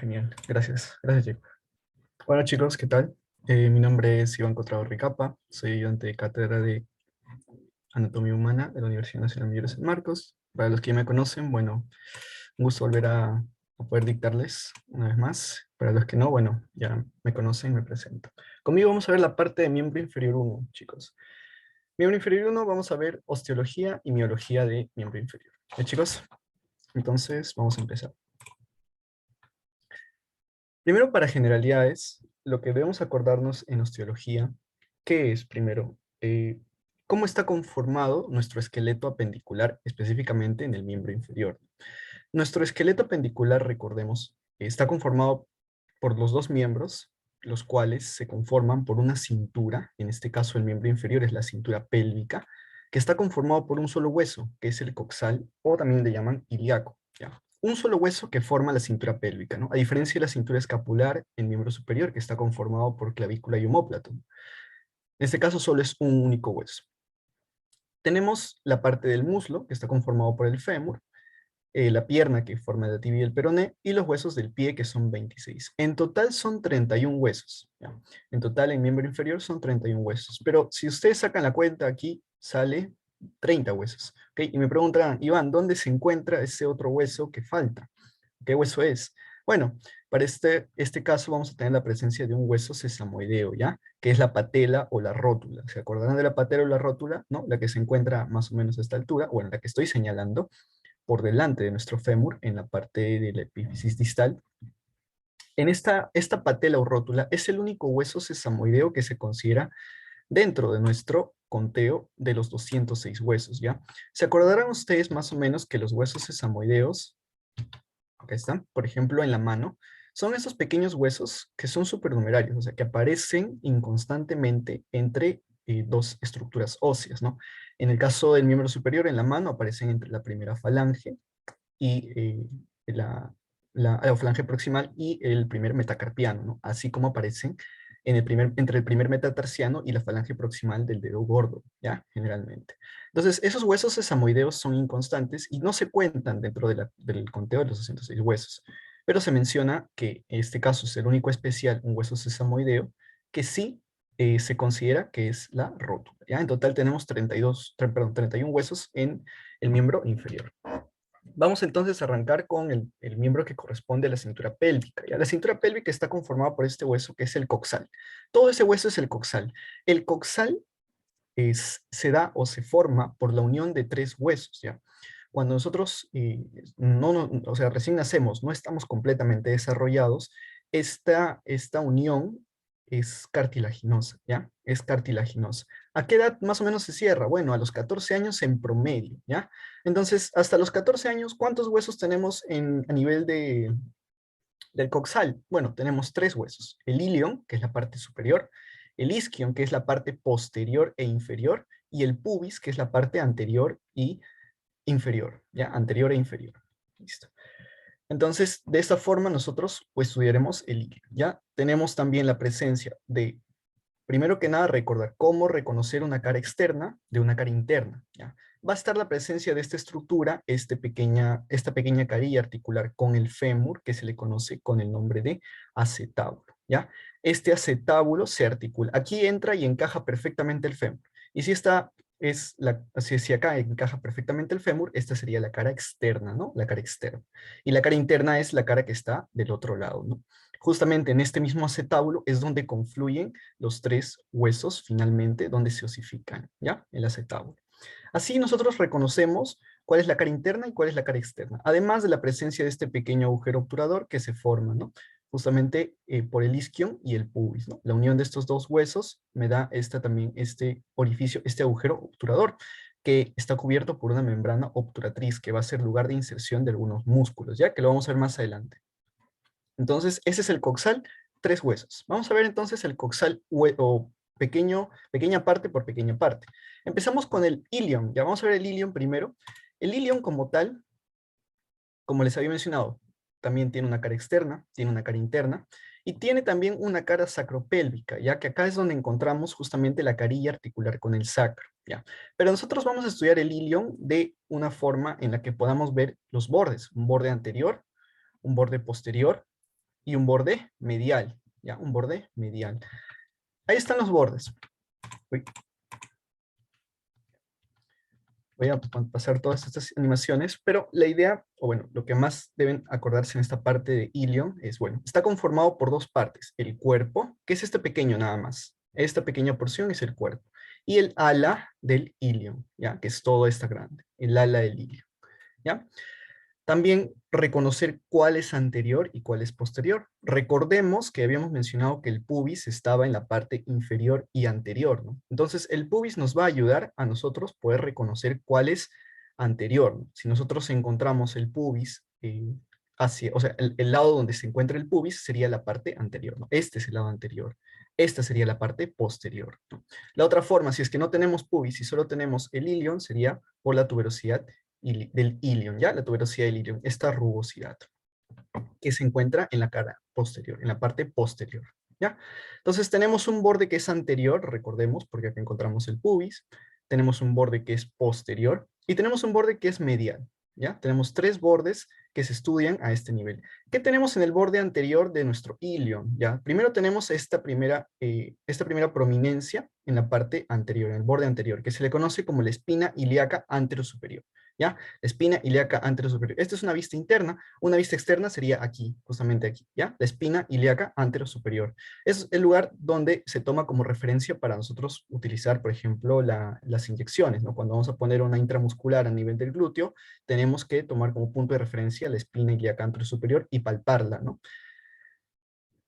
genial. Gracias. Gracias, chicos. Bueno, chicos, ¿qué tal? Mi nombre es Iván Contrado Ricapa. Soy ayudante de cátedra de Anatomía Humana de la Universidad Nacional Mayor de San Marcos. Para los que ya me conocen, bueno, un gusto volver a poder dictarles una vez más. Para los que no, bueno, ya me conocen, me presento. Conmigo vamos a ver la parte de miembro inferior uno, chicos. Miembro inferior uno, vamos a ver osteología y miología de miembro inferior. Chicos? Entonces, vamos a empezar. Primero, para generalidades, lo que debemos acordarnos en osteología, ¿qué es primero? ¿Cómo está conformado nuestro esqueleto apendicular, específicamente en el miembro inferior? Nuestro esqueleto apendicular, recordemos, está conformado por los dos miembros, los cuales se conforman por una cintura, en este caso el miembro inferior es la cintura pélvica, que está conformado por un solo hueso, que es el coxal, o también le llaman ilíaco, ¿ya? Un solo hueso que forma la cintura pélvica, ¿no? A diferencia de la cintura escapular en miembro superior, que está conformado por clavícula y omóplato. En este caso solo es un único hueso. Tenemos la parte del muslo, que está conformado por el fémur, la pierna que forma la tibia y el peroné, y los huesos del pie que son 26. En total son 31 huesos. ¿Ya? En total en miembro inferior son 31 huesos. Pero si ustedes sacan la cuenta aquí, sale 30 huesos. ¿Okay? Y me preguntan, Iván, ¿dónde se encuentra ese otro hueso que falta? ¿Qué hueso es? Bueno, para este caso vamos a tener la presencia de un hueso sesamoideo, ¿ya? Que es la patela o la rótula. ¿Se acordarán de la patela o la rótula? ¿No? La que se encuentra más o menos a esta altura, bueno, la que estoy señalando, por delante de nuestro fémur, en la parte de la epífisis distal. En esta patela o rótula es el único hueso sesamoideo que se considera dentro de nuestro conteo de los 206 huesos, ¿ya? Se acordarán ustedes más o menos que los huesos sesamoideos, acá están, por ejemplo, en la mano, son esos pequeños huesos que son supernumerarios, o sea, que aparecen inconstantemente entre dos estructuras óseas, ¿no? En el caso del miembro superior, en la mano, aparecen entre la primera falange y la falange proximal y el primer metacarpiano, ¿no? Así como aparecen entre el primer metatarsiano y la falange proximal del dedo gordo, ¿ya? Generalmente. Entonces, esos huesos sesamoideos son inconstantes y no se cuentan dentro del conteo de los 206 huesos, pero se menciona que en este caso es el único especial, un hueso sesamoideo, que sí se considera que es la rótula, ¿ya? En total tenemos 31 huesos en el miembro inferior. Vamos entonces a arrancar con el miembro que corresponde a la cintura pélvica. ¿Ya? La cintura pélvica está conformada por este hueso que es el coxal. Todo ese hueso es el coxal. El coxal se da o se forma por la unión de tres huesos. ¿Ya? Cuando nosotros, o sea, recién nacemos, no estamos completamente desarrollados, esta unión es cartilaginosa, ¿ya? Es cartilaginosa. ¿A qué edad más o menos se cierra? Bueno, a los 14 años en promedio, ¿ya? Entonces, hasta los 14 años, ¿cuántos huesos tenemos a nivel del coxal? Bueno, tenemos tres huesos. El ilion, que es la parte superior, el isquion, que es la parte posterior e inferior, y el pubis, que es la parte anterior y inferior, ¿ya? Anterior e inferior. Listo. Entonces, de esta forma nosotros pues, estudiaremos el ilion, ¿ya? Tenemos también la presencia de, primero que nada, recordar cómo reconocer una cara externa de una cara interna, ¿ya? Va a estar la presencia de esta estructura, esta pequeña carilla articular con el fémur, que se le conoce con el nombre de acetábulo, ¿ya? Este acetábulo se articula. Aquí entra y encaja perfectamente el fémur. Y si acá encaja perfectamente el fémur, esta sería la cara externa, ¿no? La cara externa. Y la cara interna es la cara que está del otro lado, ¿no? Justamente en este mismo acetábulo es donde confluyen los tres huesos finalmente, donde se osifican, ¿ya? El acetábulo. Así nosotros reconocemos cuál es la cara interna y cuál es la cara externa, además de la presencia de este pequeño agujero obturador que se forma, ¿no? Justamente por el isquion y el pubis, ¿no? La unión de estos dos huesos me da también este orificio, este agujero obturador, que está cubierto por una membrana obturatriz, que va a ser lugar de inserción de algunos músculos, ya que lo vamos a ver más adelante. Entonces, ese es el coxal, tres huesos. Vamos a ver entonces el coxal o pequeña parte por pequeña parte. Empezamos con el ilion. Ya vamos a ver el ilion primero. El ilion como tal, como les había mencionado, también tiene una cara externa, tiene una cara interna, y tiene también una cara sacropélvica, ya que acá es donde encontramos justamente la carilla articular con el sacro, ¿ya? Pero nosotros vamos a estudiar el ilion de una forma en la que podamos ver los bordes, un borde anterior, un borde posterior, y un borde medial, ¿ya? Un borde medial. Ahí están los bordes. Uy. Voy a pasar todas estas animaciones, pero la idea, o bueno, lo que más deben acordarse en esta parte de Ilion es, bueno, está conformado por dos partes. El cuerpo, que es este pequeño nada más. Esta pequeña porción es el cuerpo. Y el ala del Ilion, ¿ya? Que es todo esta grande. El ala del Ilion, ¿ya? También reconocer cuál es anterior y cuál es posterior. Recordemos que habíamos mencionado que el pubis estaba en la parte inferior y anterior, ¿no? Entonces, el pubis nos va a ayudar a nosotros poder reconocer cuál es anterior, ¿no? Si nosotros encontramos el pubis hacia, o sea, el lado donde se encuentra el pubis sería la parte anterior, ¿no? Este es el lado anterior. Esta sería la parte posterior, ¿no? La otra forma, si es que no tenemos pubis y solo tenemos el ilion, sería por la tuberosidad del ilion, ¿ya? La tuberosidad del ilion, esta rugosidad que se encuentra en la cara posterior, en la parte posterior, ¿ya? Entonces tenemos un borde que es anterior, recordemos, porque acá encontramos el pubis, tenemos un borde que es posterior, y tenemos un borde que es medial, ¿ya? Tenemos tres bordes que se estudian a este nivel. ¿Qué tenemos en el borde anterior de nuestro ilion? ¿Ya? Primero tenemos esta primera prominencia en la parte anterior, en el borde anterior, que se le conoce como la espina ilíaca anterosuperior, ¿ya? La espina ilíaca anterosuperior. Esta es una vista interna, una vista externa sería aquí, justamente aquí, ¿ya? La espina ilíaca anterosuperior. Es el lugar donde se toma como referencia para nosotros utilizar, por ejemplo, las inyecciones, ¿no? Cuando vamos a poner una intramuscular a nivel del glúteo, tenemos que tomar como punto de referencia la espina ilíaca anterosuperior y palparla, ¿no?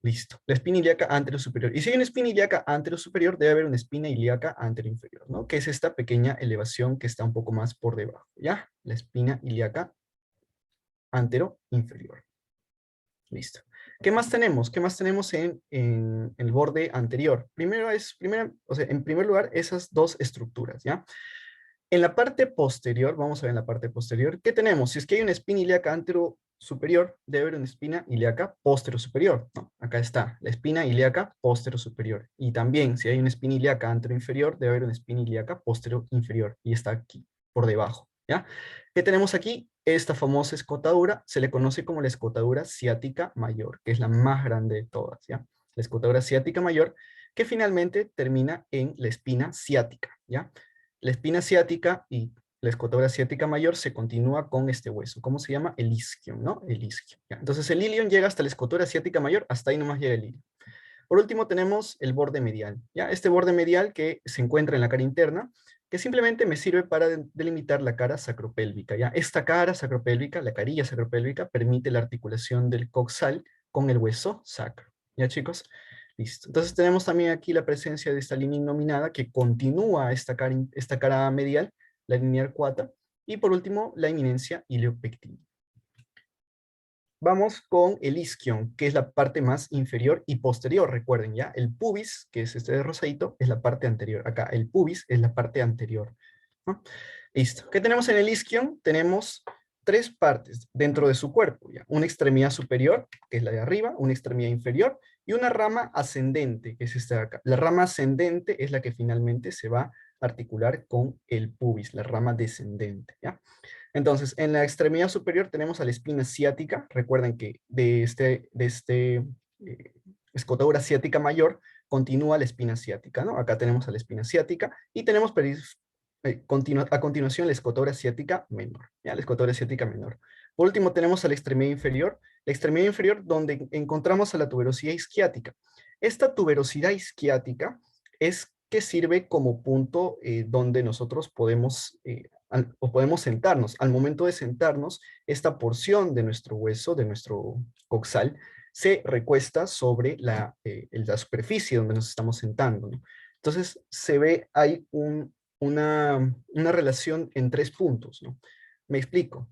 Listo. La espina ilíaca anterosuperior. Y si hay una espina ilíaca anterosuperior, debe haber una espina ilíaca anteroinferior, ¿no? Que es esta pequeña elevación que está un poco más por debajo, ¿ya? La espina ilíaca anteroinferior. Listo. ¿Qué más tenemos? ¿Qué más tenemos en el borde anterior? O sea, en primer lugar, esas dos estructuras, ¿ya? En la parte posterior, vamos a ver en la parte posterior, ¿qué tenemos? Si es que hay una espina ilíaca antero superior, debe haber una espina ilíaca postero superior. No, acá está, la espina ilíaca postero superior. Y también, si hay una espina ilíaca antero inferior, debe haber una espina ilíaca postero inferior. Y está aquí, por debajo, ¿ya? ¿Qué tenemos aquí? Esta famosa escotadura se le conoce como la escotadura ciática mayor, que es la más grande de todas, ¿ya? La escotadura ciática mayor, que finalmente termina en la espina ciática, ¿ya? La espina ciática y la escotadura ciática mayor se continúa con este hueso. ¿Cómo se llama? El isquion, ¿no? El isquion. ¿Ya? Entonces el ilion llega hasta la escotadura ciática mayor, hasta ahí nomás llega el ilion. Por último tenemos el borde medial, ¿ya? Este borde medial que se encuentra en la cara interna, que simplemente me sirve para delimitar la cara sacropélvica, ¿ya? Esta cara sacropélvica, la carilla sacropélvica, permite la articulación del coxal con el hueso sacro, ¿ya chicos? Listo. Entonces tenemos también aquí la presencia de esta línea innominada que continúa esta cara medial, la línea arcuata, y por último la eminencia iliopectina. Vamos con el isquion, que es la parte más inferior y posterior, recuerden ya, el pubis, que es este de rosadito, es la parte anterior. Acá el pubis es la parte anterior, ¿no? Listo. ¿Qué tenemos en el isquion? Tenemos tres partes dentro de su cuerpo, ¿ya? Una extremidad superior, que es la de arriba, una extremidad inferior, y una rama ascendente, que es esta de acá. La rama ascendente es la que finalmente se va a articular con el pubis, la rama descendente, ¿ya? Entonces, en la extremidad superior tenemos a la espina ciática. Recuerden que de escotadura ciática mayor continúa la espina ciática, ¿no? Acá tenemos a la espina ciática y tenemos a continuación la escotadura ciática menor, ¿ya? La escotadura ciática menor. Por último tenemos a la extremidad inferior donde encontramos a la tuberosidad isquiática. Esta tuberosidad isquiática es que sirve como punto donde nosotros podemos o podemos sentarnos. Al momento de sentarnos, esta porción de nuestro hueso, de nuestro coxal, se recuesta sobre la superficie donde nos estamos sentando, ¿no? Entonces, se ve, hay una relación en tres puntos, ¿no? Me explico.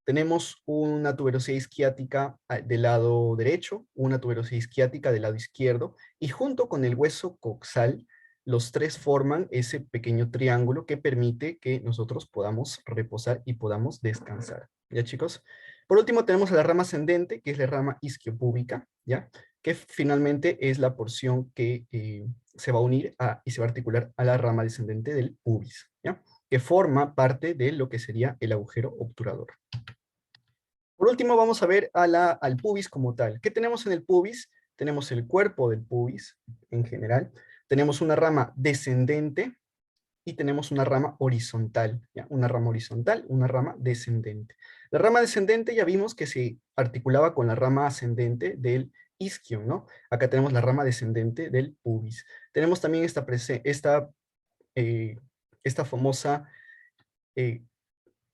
Tenemos una tuberosidad isquiática del lado derecho, una tuberosidad isquiática del lado izquierdo, y junto con el hueso coxal, los tres forman ese pequeño triángulo que permite que nosotros podamos reposar y podamos descansar. ¿Ya, chicos? Por último, tenemos a la rama ascendente, que es la rama isquiopúbica, ¿ya? Que finalmente es la porción que se va a unir y se va a articular a la rama descendente del pubis, ¿ya? Que forma parte de lo que sería el agujero obturador. Por último, vamos a ver al pubis como tal. ¿Qué tenemos en el pubis? Tenemos el cuerpo del pubis en general. Tenemos una rama descendente y tenemos una rama horizontal. ¿Ya? Una rama horizontal, una rama descendente. La rama descendente ya vimos que se articulaba con la rama ascendente del isquion, ¿no? Acá tenemos la rama descendente del pubis. Tenemos también eh, esta famosa eh,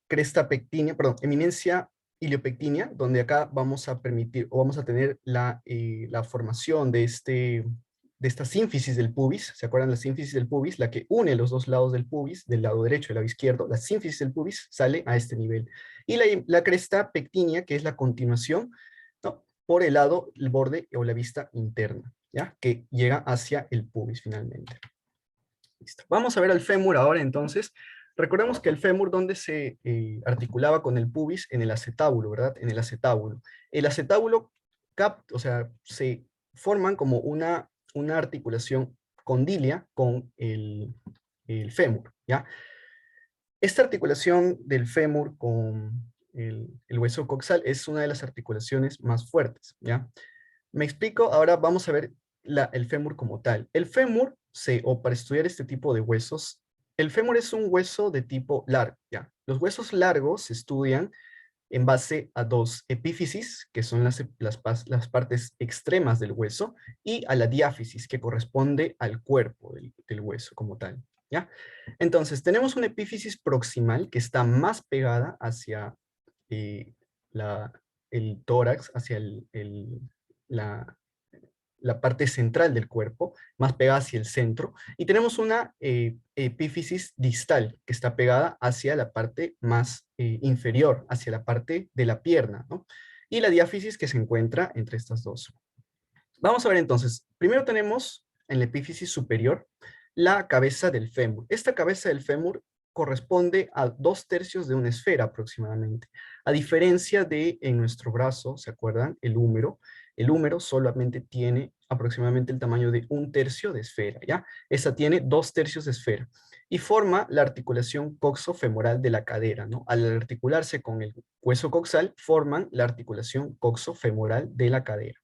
cresta pectínea, perdón, eminencia iliopectínea, donde acá vamos a permitir o vamos a tener la formación de esta sínfisis del pubis. ¿Se acuerdan la sínfisis del pubis? La que une los dos lados del pubis, del lado derecho y el lado izquierdo. La sínfisis del pubis sale a este nivel. Y la cresta pectínea, que es la continuación, ¿no? Por el lado, el borde o la vista interna, ¿ya? Que llega hacia el pubis finalmente. Listo. Vamos a ver al fémur ahora entonces. Recordemos que el fémur, donde se articulaba con el pubis, en el acetábulo, ¿verdad? En el acetábulo. El acetábulo, o sea, se forman como una articulación condilia con el fémur, ¿ya? Esta articulación del fémur con el hueso coxal es una de las articulaciones más fuertes, ¿ya? Me explico, ahora vamos a ver el fémur como tal. El fémur, o para estudiar este tipo de huesos, el fémur es un hueso de tipo largo, ¿ya? Los huesos largos se estudian en base a dos epífisis, que son las partes extremas del hueso, y a la diáfisis, que corresponde al cuerpo del hueso como tal, ¿ya? Entonces, tenemos una epífisis proximal que está más pegada hacia eh, la, el tórax, hacia la, la parte central del cuerpo, más pegada hacia el centro, y tenemos una epífisis distal que está pegada hacia la parte más inferior, hacia la parte de la pierna, ¿no? Y la diáfisis que se encuentra entre estas dos. Vamos a ver entonces, primero tenemos en la epífisis superior la cabeza del fémur. Esta cabeza del fémur corresponde a 2/3 de una esfera aproximadamente. A diferencia de en nuestro brazo, ¿se acuerdan? El húmero solamente tiene aproximadamente el tamaño de 1/3 de esfera, ¿ya? Esta tiene 2/3 de esfera y forma la articulación coxofemoral de la cadera, ¿no? Al articularse con el hueso coxal, forman la articulación coxofemoral de la cadera.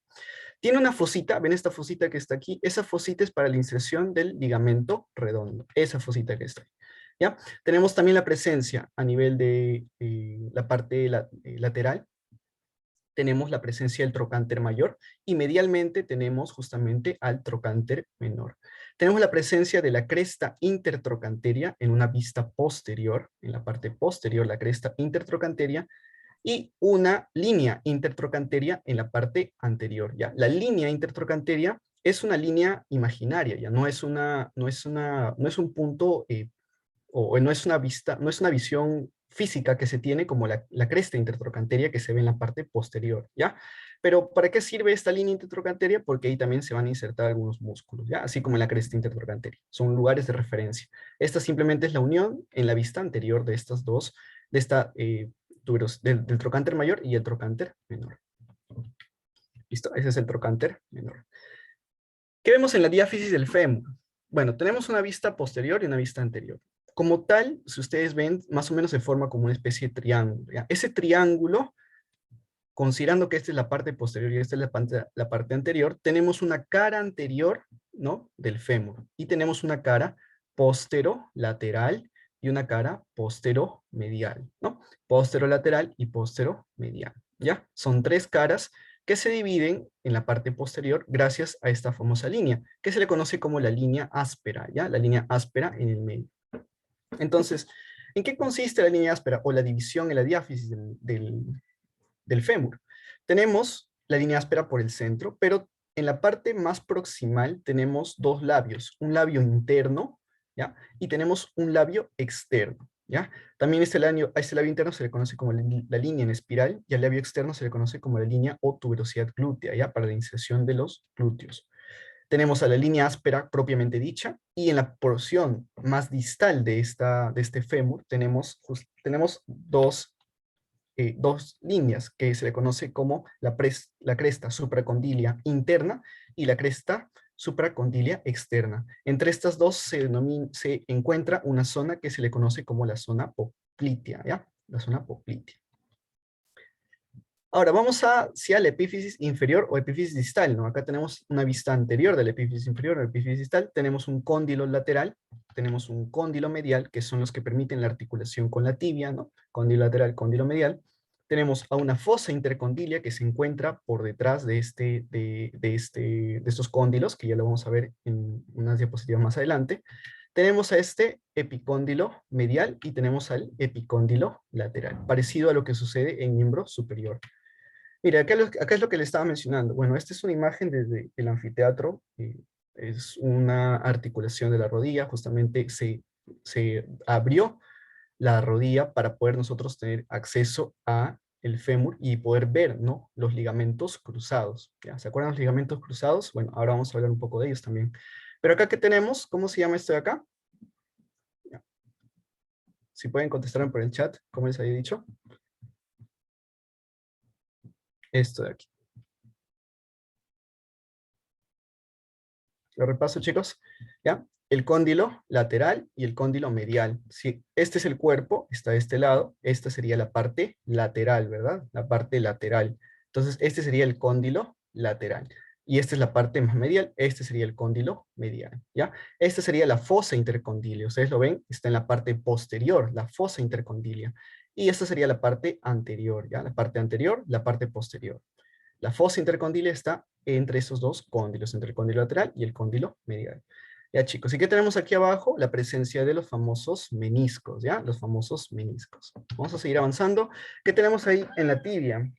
Tiene una fosita, ven esta fosita que está aquí, esa fosita es para la inserción del ligamento redondo, esa fosita que está ahí. ¿Ya? Tenemos también la presencia a nivel de la parte lateral, tenemos la presencia del trocánter mayor y medialmente tenemos justamente al trocánter menor. Tenemos la presencia de la cresta intertrocanteria en una vista posterior, en la parte posterior la cresta intertrocanteria, y una línea intertrocanteria en la parte anterior, ¿ya? La línea intertrocanteria es una línea imaginaria, ¿ya? No es un punto, o no es una vista, no es una visión física que se tiene como la cresta intertrocanteria que se ve en la parte posterior, ¿ya? Pero ¿para qué sirve esta línea intertrocanteria? Porque ahí también se van a insertar algunos músculos, ¿ya? Así como en la cresta intertrocanteria. Son lugares de referencia. Esta simplemente es la unión en la vista anterior de estas dos, de esta del trocánter mayor y el trocánter menor. ¿Listo? Ese es el trocánter menor. ¿Qué vemos en la diáfisis del fémur? Bueno, tenemos una vista posterior y una vista anterior. Como tal, si ustedes ven, más o menos se forma como una especie de triángulo, ¿ya? Ese triángulo, considerando que esta es la parte posterior y esta es la parte anterior, tenemos una cara anterior, ¿no? Del fémur. Y tenemos una cara posterolateral y una cara posteromedial, ¿no? Posterolateral y posteromedial, ¿ya? Son tres caras que se dividen en la parte posterior gracias a esta famosa línea, que se le conoce como la línea áspera, ¿ya? La línea áspera en el medio. Entonces, ¿en qué consiste la línea áspera o la división en la diáfisis del fémur? Tenemos la línea áspera por el centro, pero en la parte más proximal tenemos dos labios, un labio interno, ¿ya? Y tenemos un labio externo, ¿ya? También a este labio interno se le conoce como la línea en espiral y al labio externo se le conoce como la línea o tuberosidad glútea, ¿ya? Para la inserción de los glúteos. Tenemos a la línea áspera propiamente dicha, y en la porción más distal de este fémur tenemos dos líneas que se le conoce como la cresta supracondilia interna y la cresta supracondilia externa. Entre estas dos se encuentra una zona que se le conoce como la zona poplitea, ¿ya? La zona poplitea. Ahora, vamos hacia la epífisis inferior o epífisis distal, ¿no? Acá tenemos una vista anterior de la epífisis inferior o epífisis distal, tenemos un cóndilo lateral, tenemos un cóndilo medial, que son los que permiten la articulación con la tibia, ¿no? Cóndilo lateral, cóndilo medial. Tenemos a una fosa intercondilia que se encuentra por detrás de estos cóndilos, que ya lo vamos a ver en unas diapositivas más adelante. Tenemos a este epicóndilo medial y tenemos al epicóndilo lateral, parecido a lo que sucede en miembro superior. Mira, acá es lo que le estaba mencionando. Bueno, esta es una imagen desde el anfiteatro. Es una articulación de la rodilla. Justamente se abrió la rodilla para poder nosotros tener acceso a el fémur y poder ver, ¿no?, los ligamentos cruzados. ¿Ya? ¿Se acuerdan los ligamentos cruzados? Bueno, ahora vamos a hablar un poco de ellos también. Pero acá, ¿qué tenemos? ¿Cómo se llama esto de acá? Ya. Si pueden contestar por el chat, como les había dicho. Esto de aquí. Lo repaso, chicos. ¿Ya? El cóndilo lateral y el cóndilo medial. Si este es el cuerpo, está de este lado, esta sería la parte lateral, ¿verdad? La parte lateral. Entonces, este sería el cóndilo lateral. Y esta es la parte más medial, este sería el cóndilo medial, ¿ya? Esta sería la fosa intercondilia. Ustedes lo ven, está en la parte posterior, la fosa intercondilia. Y esta sería la parte anterior, ¿ya? La parte anterior, la parte posterior. La fosa intercondilia está entre esos dos cóndilos, entre el cóndilo lateral y el cóndilo medial. Ya, chicos, ¿y qué tenemos aquí abajo? La presencia de los famosos meniscos, ¿ya? Los famosos meniscos. Vamos a seguir avanzando. ¿Qué tenemos ahí en la tibia?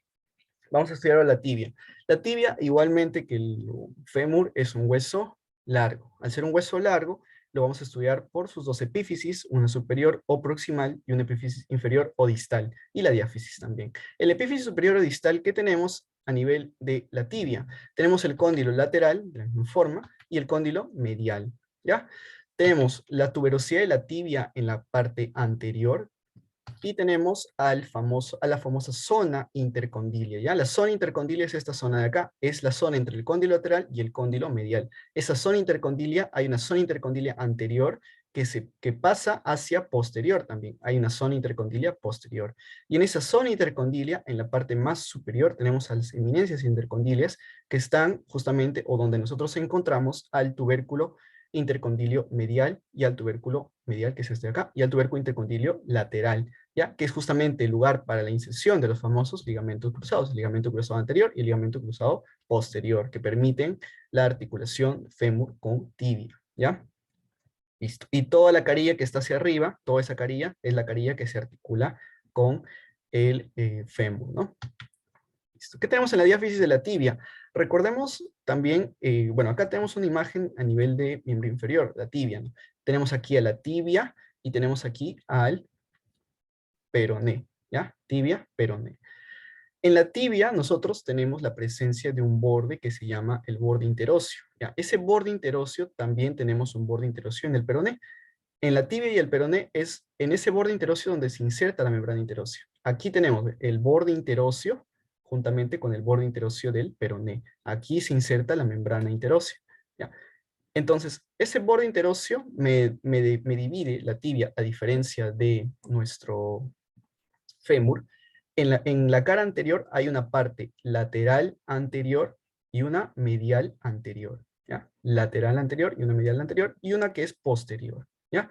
Vamos a estudiar ahora la tibia. La tibia, igualmente que el fémur, es un hueso largo. Al ser un hueso largo, lo vamos a estudiar por sus dos epífisis, una superior o proximal y una epífisis inferior o distal, y la diáfisis también. El epífisis superior o distal que tenemos a nivel de la tibia, tenemos el cóndilo lateral, de la misma forma, y el cóndilo medial, ¿ya? Tenemos la tuberosidad de la tibia en la parte anterior, y tenemos a la famosa zona intercondilia, ¿ya? La zona intercondilia es esta zona de acá, es la zona entre el cóndilo lateral y el cóndilo medial. Esa zona intercondilia, hay una zona intercondilia anterior que pasa hacia posterior también. Hay una zona intercondilia posterior. Y en esa zona intercondilia, en la parte más superior, tenemos a las eminencias intercondilias que están justamente, o donde nosotros encontramos al tubérculo intercondilio medial y al tubérculo medial, que es este de acá, y al tubérculo intercondilio lateral, ¿ya? Que es justamente el lugar para la inserción de los famosos ligamentos cruzados, el ligamento cruzado anterior y el ligamento cruzado posterior, que permiten la articulación fémur con tibia, ¿ya? Listo. Y toda la carilla que está hacia arriba, toda esa carilla, es la carilla que se articula con el fémur, ¿no? Listo. ¿Qué tenemos en la diáfisis de la tibia? Recordemos también, bueno, acá tenemos una imagen a nivel de miembro inferior, la tibia, ¿no? Tenemos aquí a la tibia y tenemos aquí al peroné, ¿ya? Tibia, peroné. En la tibia nosotros tenemos la presencia de un borde que se llama el borde interóseo, ¿ya? Ese borde interóseo también tenemos un borde interóseo en el peroné. En la tibia y el peroné es en ese borde interóseo donde se inserta la membrana interósea. Aquí tenemos el borde interóseo juntamente con el borde interóseo del peroné. Aquí se inserta la membrana interósea, ¿ya? Entonces, ese borde interóseo me divide la tibia, a diferencia de nuestro fémur. En la cara anterior hay una parte lateral anterior y una medial anterior, ¿ya? Lateral anterior y una medial anterior y una que es posterior, ¿ya?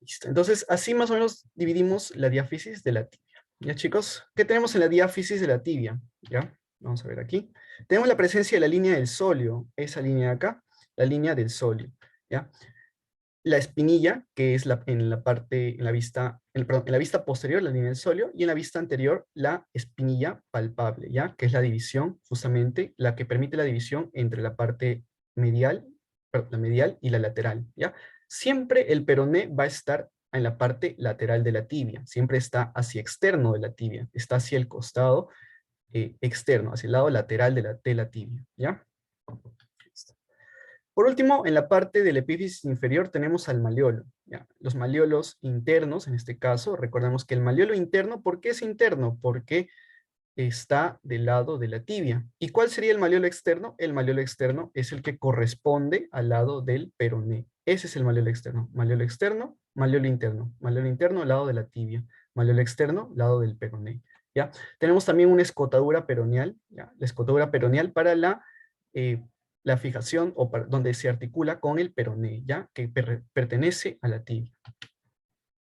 Listo. Entonces, así más o menos dividimos la diáfisis de la tibia. ¿Ya, chicos? ¿Qué tenemos en la diáfisis de la tibia? ¿Ya? Vamos a ver aquí. Tenemos la presencia de la línea del sóleo, esa línea de acá, la línea del sóleo, ¿ya? La espinilla, que es en la parte, en la vista, perdón, en la vista posterior, la línea del sóleo, y en la vista anterior, la espinilla palpable, ¿ya? Que es la división, justamente, la que permite la división entre la parte medial, perdón, la medial y la lateral, ¿ya? Siempre el peroné va a estar en la parte lateral de la tibia, siempre está hacia externo de la tibia, está hacia el costado externo, hacia el lado lateral de la tibia, ¿ya? Listo. Por último, en la parte del epífisis inferior tenemos al maleolo, ¿ya? Los maleolos internos, en este caso, recordemos que el maleolo interno, ¿por qué es interno? Porque está del lado de la tibia. ¿Y cuál sería el maleolo externo? El maleolo externo es el que corresponde al lado del peroné. Ese es el maleolo externo. Maleolo externo, maleolo interno. Maleolo interno, lado de la tibia. Maleolo externo, lado del peroné. ¿ya? Tenemos también una escotadura peroneal, ¿ya? La escotadura peroneal para la fijación o donde se articula con el peroné, ¿ya? Que pertenece a la tibia.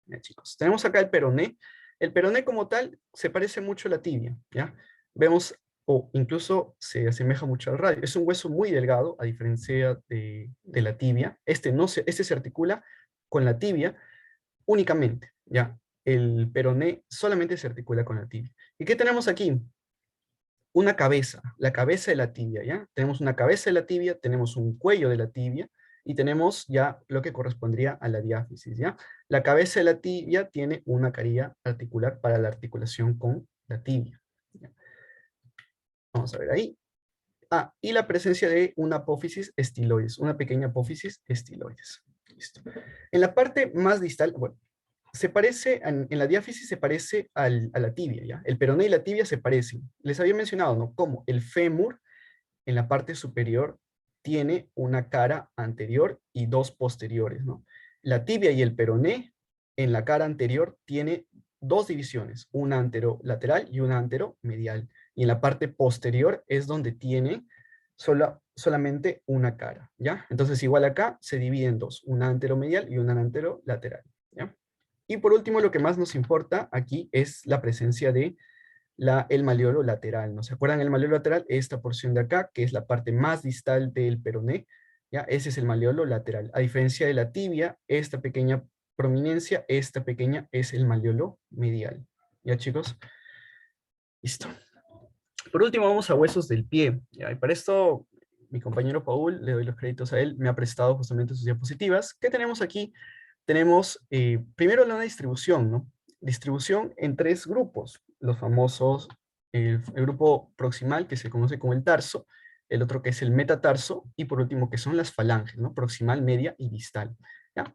Ya, chicos, tenemos acá el peroné. El peroné como tal se parece mucho a la tibia, ¿ya? Vemos, o incluso se asemeja mucho al radio. Es un hueso muy delgado, a diferencia de la tibia. Este se articula con la tibia únicamente, ¿ya? El peroné solamente se articula con la tibia. ¿Y qué tenemos aquí? Una cabeza, la cabeza de la tibia, ¿ya? Tenemos una cabeza de la tibia, tenemos un cuello de la tibia, y tenemos ya lo que correspondería a la diáfisis, ¿ya? La cabeza de la tibia tiene una carilla articular para la articulación con la tibia, ¿ya? Vamos a ver ahí. Ah, y la presencia de una apófisis estiloides, una pequeña apófisis estiloides. Listo. En la parte más distal, bueno, se parece, en la diáfisis se parece a la tibia, ¿ya? El peroné y la tibia se parecen. Les había mencionado, ¿no? Como el fémur en la parte superior tiene una cara anterior y dos posteriores, ¿no? La tibia y el peroné en la cara anterior tiene dos divisiones, una anterolateral y una anteromedial. Y en la parte posterior es donde tiene solamente una cara, ¿ya? Entonces igual acá se divide en dos, una anteromedial y una anterolateral, ¿ya? Y por último, lo que más nos importa aquí es la presencia de el malleolo lateral, ¿no? ¿Se acuerdan el malleolo lateral? Esta porción de acá, que es la parte más distal del peroné, ¿ya? Ese es el malleolo lateral. A diferencia de la tibia, esta pequeña prominencia, esta pequeña es el malleolo medial. ¿Ya, chicos? Listo. Por último, vamos a huesos del pie, ¿ya? Y para esto, mi compañero Paul, le doy los créditos a él, me ha prestado justamente sus diapositivas. ¿Qué tenemos aquí? Tenemos primero la distribución, ¿no? Distribución en tres grupos, los famosos, el grupo proximal que se conoce como el tarso, el otro que es el metatarso, y por último que son las falanges, ¿no? Proximal, media y distal, ¿ya?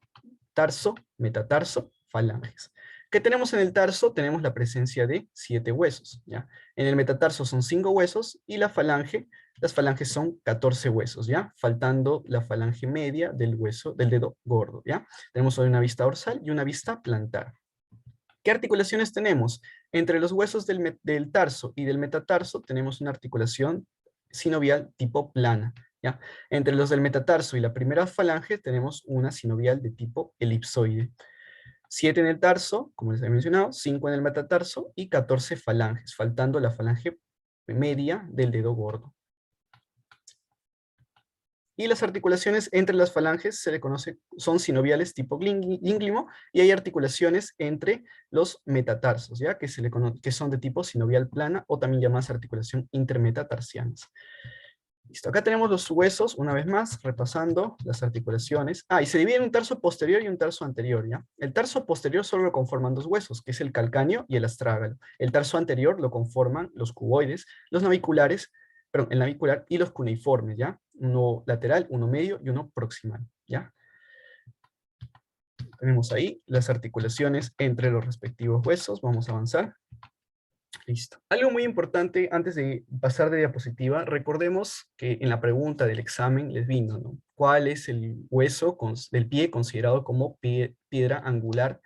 Tarso, metatarso, falanges. ¿Qué tenemos en el tarso? Tenemos la presencia de 7 huesos, ¿ya? En el metatarso son 5 huesos, y las falanges son 14 huesos, ¿ya? Faltando la falange media del hueso, del dedo gordo, ¿ya? Tenemos hoy una vista dorsal y una vista plantar. ¿Qué articulaciones tenemos? Entre los huesos del tarso y del metatarso tenemos una articulación sinovial tipo plana, ¿ya? Entre los del metatarso y la primera falange tenemos una sinovial de tipo elipsoide. 7 en el tarso, como les he mencionado, 5 en el metatarso y 14 falanges, faltando la falange media del dedo gordo. Y las articulaciones entre las falanges se le conoce, son sinoviales tipo gínglimo, y hay articulaciones entre los metatarsos, ¿ya? Que son de tipo sinovial plana, o también llamadas articulación intermetatarsianas. Listo, acá tenemos los huesos, una vez más, repasando las articulaciones. Ah, y se divide en un tarso posterior y un tarso anterior, ¿ya? El tarso posterior solo lo conforman dos huesos, que es el calcáneo y el astrágalo. El tarso anterior lo conforman los cuboides, los naviculares, perdón, el navicular y los cuneiformes, ¿ya? Uno lateral, uno medio y uno proximal, ¿ya? Tenemos ahí las articulaciones entre los respectivos huesos. Vamos a avanzar. Listo. Algo muy importante antes de pasar de diapositiva, recordemos que en la pregunta del examen les vino, ¿no? ¿Cuál es el hueso del pie considerado como piedra angular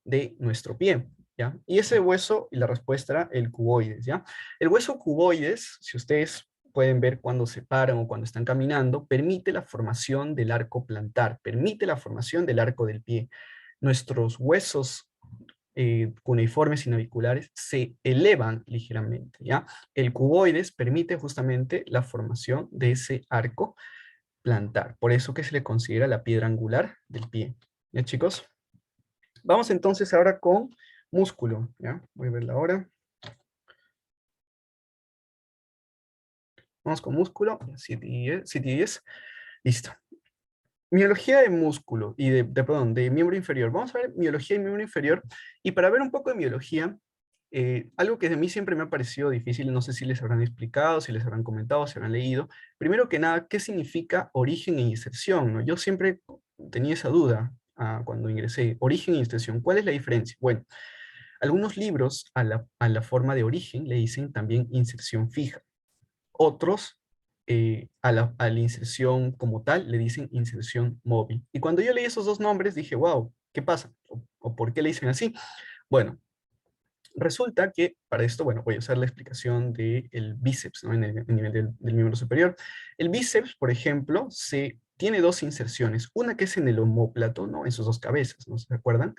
de nuestro pie? ¿Ya? Y ese hueso, y la respuesta era el cuboides, ¿ya? El hueso cuboides, si ustedes pueden ver cuando se paran o cuando están caminando, permite la formación del arco plantar, permite la formación del arco del pie. Nuestros huesos cuneiformes y naviculares se elevan ligeramente, ¿ya? El cuboides permite justamente la formación de ese arco plantar, por eso que se le considera la piedra angular del pie, ¿ya, chicos? Vamos entonces ahora con músculo, ¿ya? Voy a verla ahora. Vamos con músculo, 7 y 10, listo. Miología de músculo y perdón, de miembro inferior. Vamos a ver miología y miembro inferior, y para ver un poco de miología, algo que a mí siempre me ha parecido difícil, no sé si les habrán explicado, si les habrán comentado, si habrán leído. Primero que nada, ¿qué significa origen e inserción, no? Yo siempre tenía esa duda cuando ingresé. Origen e inserción, ¿cuál es la diferencia? Bueno, algunos libros a la forma de origen le dicen también inserción fija. Otros a la inserción como tal le dicen inserción móvil. Y cuando yo leí esos dos nombres dije, wow, ¿qué pasa? ¿O por qué le dicen así? Bueno, Resulta que para esto, bueno, voy a usar la explicación del bíceps, ¿no? En el nivel del miembro superior. El bíceps, por ejemplo, tiene dos inserciones. Una que es en el omóplato, ¿no? En sus dos cabezas, ¿no se acuerdan?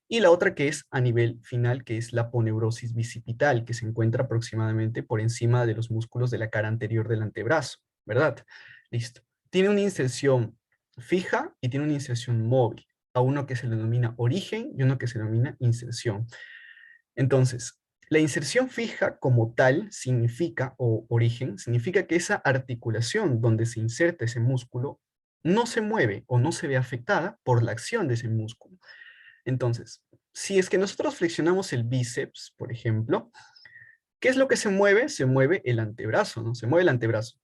Y la otra que es a nivel final, que es la aponeurosis bicipital, que se encuentra aproximadamente por encima de los músculos de la cara anterior del antebrazo, ¿verdad? Listo. Tiene una inserción fija y tiene una inserción móvil, a uno que se le denomina origen y uno que se denomina inserción. Entonces, la inserción fija como tal significa, o origen, significa que esa articulación donde se inserta ese músculo no se mueve o no se ve afectada por la acción de ese músculo. Entonces, si es que nosotros flexionamos el bíceps, por ejemplo, ¿qué es lo que se mueve? Se mueve el antebrazo, ¿no? Se mueve el antebrazo.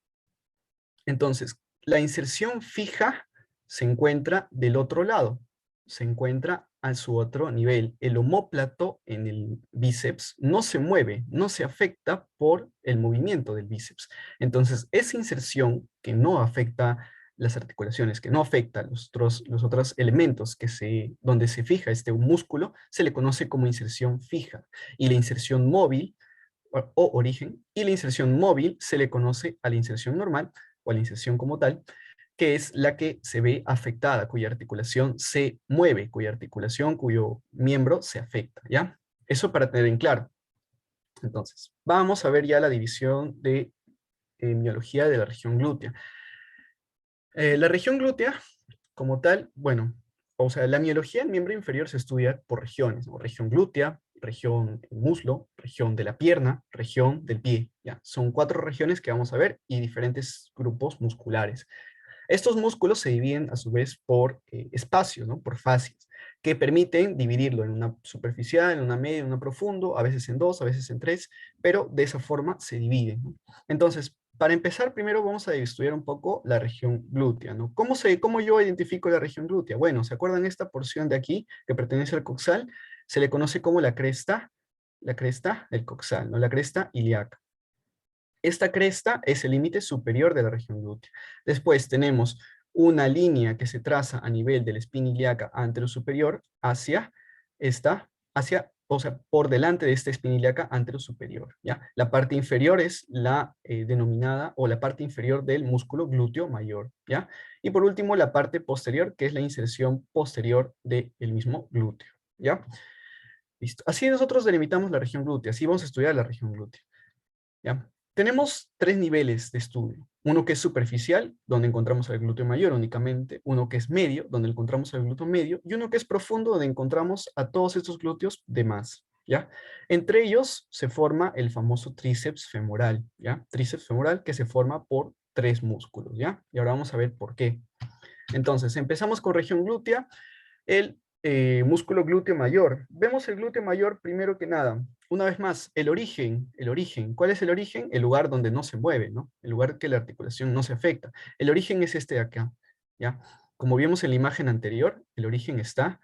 Entonces, la inserción fija se encuentra del otro lado, se encuentra a su otro nivel. El omóplato en el bíceps no se mueve, no se afecta por el movimiento del bíceps. Entonces, esa inserción que no afecta las articulaciones, que no afecta los otros elementos donde se fija este músculo, se le conoce como inserción fija. Y la inserción móvil o origen, y la inserción móvil se le conoce a la inserción normal o a la inserción como tal, que es la que se ve afectada, cuya articulación se mueve, cuya articulación, cuyo miembro se afecta, ¿ya? Eso para tener en claro. Entonces, vamos a ver ya la división de miología de la región glútea. La región glútea, como tal, bueno, o sea, la miología en miembro inferior se estudia por regiones, ¿no? Región glútea, región del muslo, región de la pierna, región del pie, ¿ya? Son 4 regiones que vamos a ver y diferentes grupos musculares. Estos músculos se dividen a su vez por espacios, ¿no? Por fascias, que permiten dividirlo en una superficial, en una media, en una profundo, a veces en 2, a veces en 3, pero de esa forma se dividen, ¿no? Entonces, para empezar, primero vamos a estudiar un poco la región glútea, ¿no? ¿Cómo yo identifico la región glútea? Bueno, ¿se acuerdan esta porción de aquí que pertenece al coxal? Se le conoce como la cresta del coxal, ¿no? La cresta ilíaca. Esta cresta es el límite superior de la región glútea. Después tenemos una línea que se traza a nivel de la espina ilíaca anterosuperior hacia o sea, por delante de esta espina ilíaca anterosuperior, ¿ya? La parte inferior es la denominada, o la parte inferior del músculo glúteo mayor, ¿ya? Y por último, la parte posterior, que es la inserción posterior del mismo glúteo, ¿ya? Listo. Así nosotros delimitamos la región glútea, así vamos a estudiar la región glútea. ¿Ya? Tenemos 3 niveles de estudio. Uno que es superficial, donde encontramos el glúteo mayor únicamente. Uno que es medio, donde encontramos el glúteo medio. Y uno que es profundo, donde encontramos a todos estos glúteos de más, ¿ya? Entre ellos se forma el famoso tríceps femoral, ¿ya? Tríceps femoral que se forma por 3 músculos, ¿ya? Y ahora vamos a ver por qué. Entonces, empezamos con región glútea. El músculo glúteo mayor. Vemos el glúteo mayor primero que nada. Una vez más, el origen. ¿Cuál es el origen? El lugar donde no se mueve, ¿no? El lugar que la articulación no se afecta. El origen es este de acá, ¿ya? Como vimos en la imagen anterior, el origen está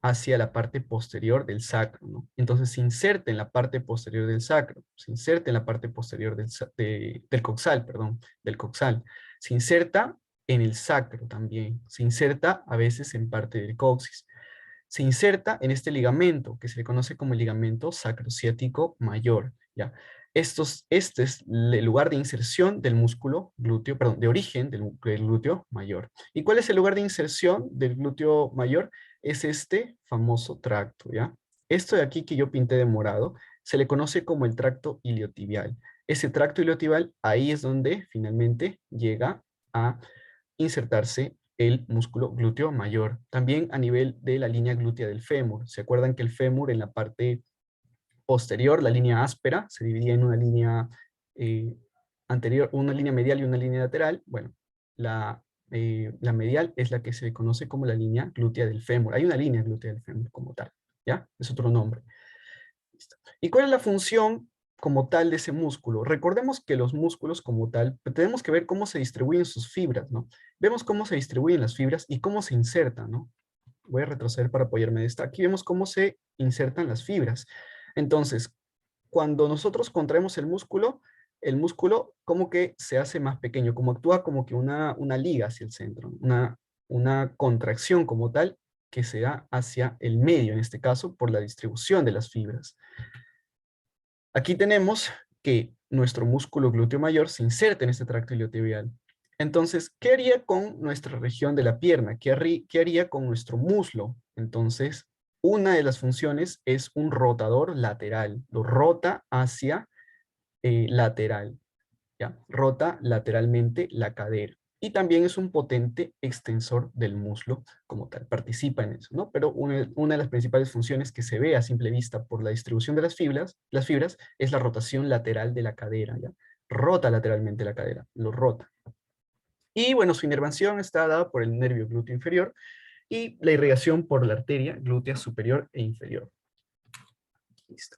hacia la parte posterior del sacro, ¿no? Entonces se inserta en la parte posterior del sacro, se inserta en la parte posterior del coxal, perdón, del coxal. Se inserta en el sacro también, se inserta a veces en parte del coxis. Se inserta en este ligamento, que se le conoce como el ligamento sacrociático mayor, ¿ya? Este es el lugar de inserción del músculo glúteo, perdón, de origen del glúteo mayor. ¿Y cuál es el lugar de inserción del glúteo mayor? Es este famoso tracto, ¿ya? Esto de aquí que yo pinté de morado, se le conoce como el tracto iliotibial. Ese tracto iliotibial, ahí es donde finalmente llega a insertarse el músculo glúteo mayor. También a nivel de la línea glútea del fémur. ¿Se acuerdan que el fémur en la parte posterior, la línea áspera, se dividía en una línea anterior, una línea medial y una línea lateral? Bueno, la medial es la que se conoce como la línea glútea del fémur. Hay una línea glútea del fémur como tal, ¿ya? Es otro nombre. ¿Listo? ¿Y cuál es la función como tal de ese músculo? Recordemos que los músculos como tal, tenemos que ver cómo se distribuyen sus fibras, ¿no? Vemos cómo se distribuyen las fibras y cómo se insertan, ¿no? Voy a retroceder para apoyarme de esta. Aquí vemos cómo se insertan las fibras. Entonces, cuando nosotros contraemos el músculo como que se hace más pequeño, como actúa como que una liga hacia el centro, una contracción como tal que se da hacia el medio, en este caso, por la distribución de las fibras. Aquí tenemos que nuestro músculo glúteo mayor se inserta en este tracto iliotibial. Entonces, ¿qué haría con nuestra región de la pierna? ¿Qué haría con nuestro muslo? Entonces, una de las funciones es un rotador lateral. Lo rota hacia lateral, ¿ya? Rota lateralmente la cadera. Y también es un potente extensor del muslo como tal, participa en eso, ¿no? Pero una de las principales funciones que se ve a simple vista por la distribución de las fibras es la rotación lateral de la cadera, ¿ya? Rota lateralmente la cadera, lo rota. Y bueno, su inervación está dada por el nervio glúteo inferior y la irrigación por la arteria glútea superior e inferior. Listo.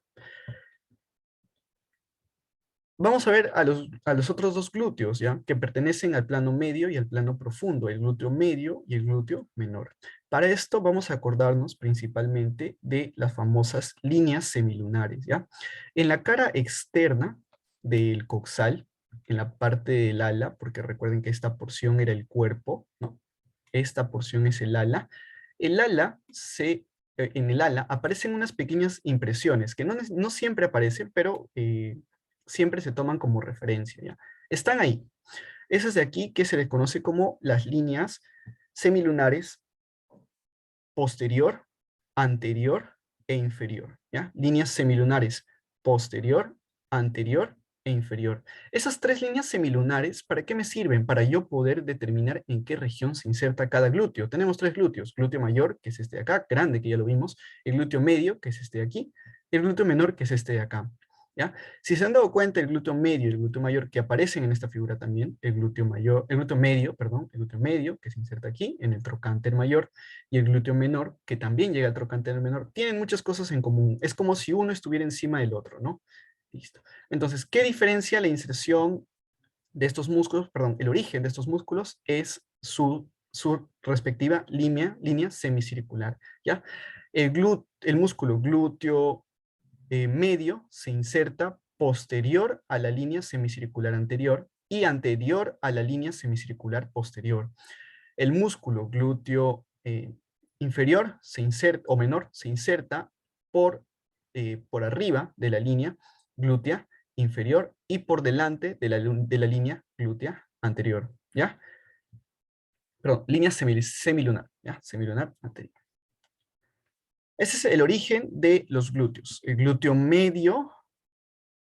Vamos a ver a los otros dos glúteos, ¿ya? Que pertenecen al plano medio y al plano profundo, el glúteo medio y el glúteo menor. Para esto vamos a acordarnos principalmente de las famosas líneas semilunares, ¿ya? En la cara externa del coxal, en la parte del ala, porque recuerden que esta porción era el cuerpo, ¿no? Esta porción es el ala en el ala aparecen unas pequeñas impresiones que no siempre aparecen, pero siempre se toman como referencia, ¿ya? Están ahí. Esas de aquí que se les conoce como las líneas semilunares posterior, anterior e inferior, ¿ya? Líneas semilunares posterior, anterior e inferior. Esas tres líneas semilunares, ¿para qué me sirven? Para yo poder determinar en qué región se inserta cada glúteo. Tenemos tres glúteos, glúteo mayor, que es este de acá, grande, que ya lo vimos, el glúteo medio, que es este de aquí, y el glúteo menor, que es este de acá. ¿Ya? Si se han dado cuenta, el glúteo medio y el glúteo mayor que aparecen en esta figura también, el glúteo mayor, el glúteo medio, perdón, el glúteo medio, que se inserta aquí, en el trocánter mayor, y el glúteo menor, que también llega al trocánter menor, tienen muchas cosas en común. Es como si uno estuviera encima del otro, ¿no? Listo. Entonces, ¿qué diferencia la inserción de estos músculos? Perdón, el origen de estos músculos es su respectiva línea semicircular, ¿ya? El músculo glúteo medio se inserta posterior a la línea semicircular anterior y anterior a la línea semicircular posterior. El músculo glúteo inferior se inserta, o menor se inserta por arriba de la línea glútea inferior y por delante de la línea glútea anterior, ¿ya? Perdón, línea semilunar, ¿ya? Semilunar anterior. Ese es el origen de los glúteos, el glúteo medio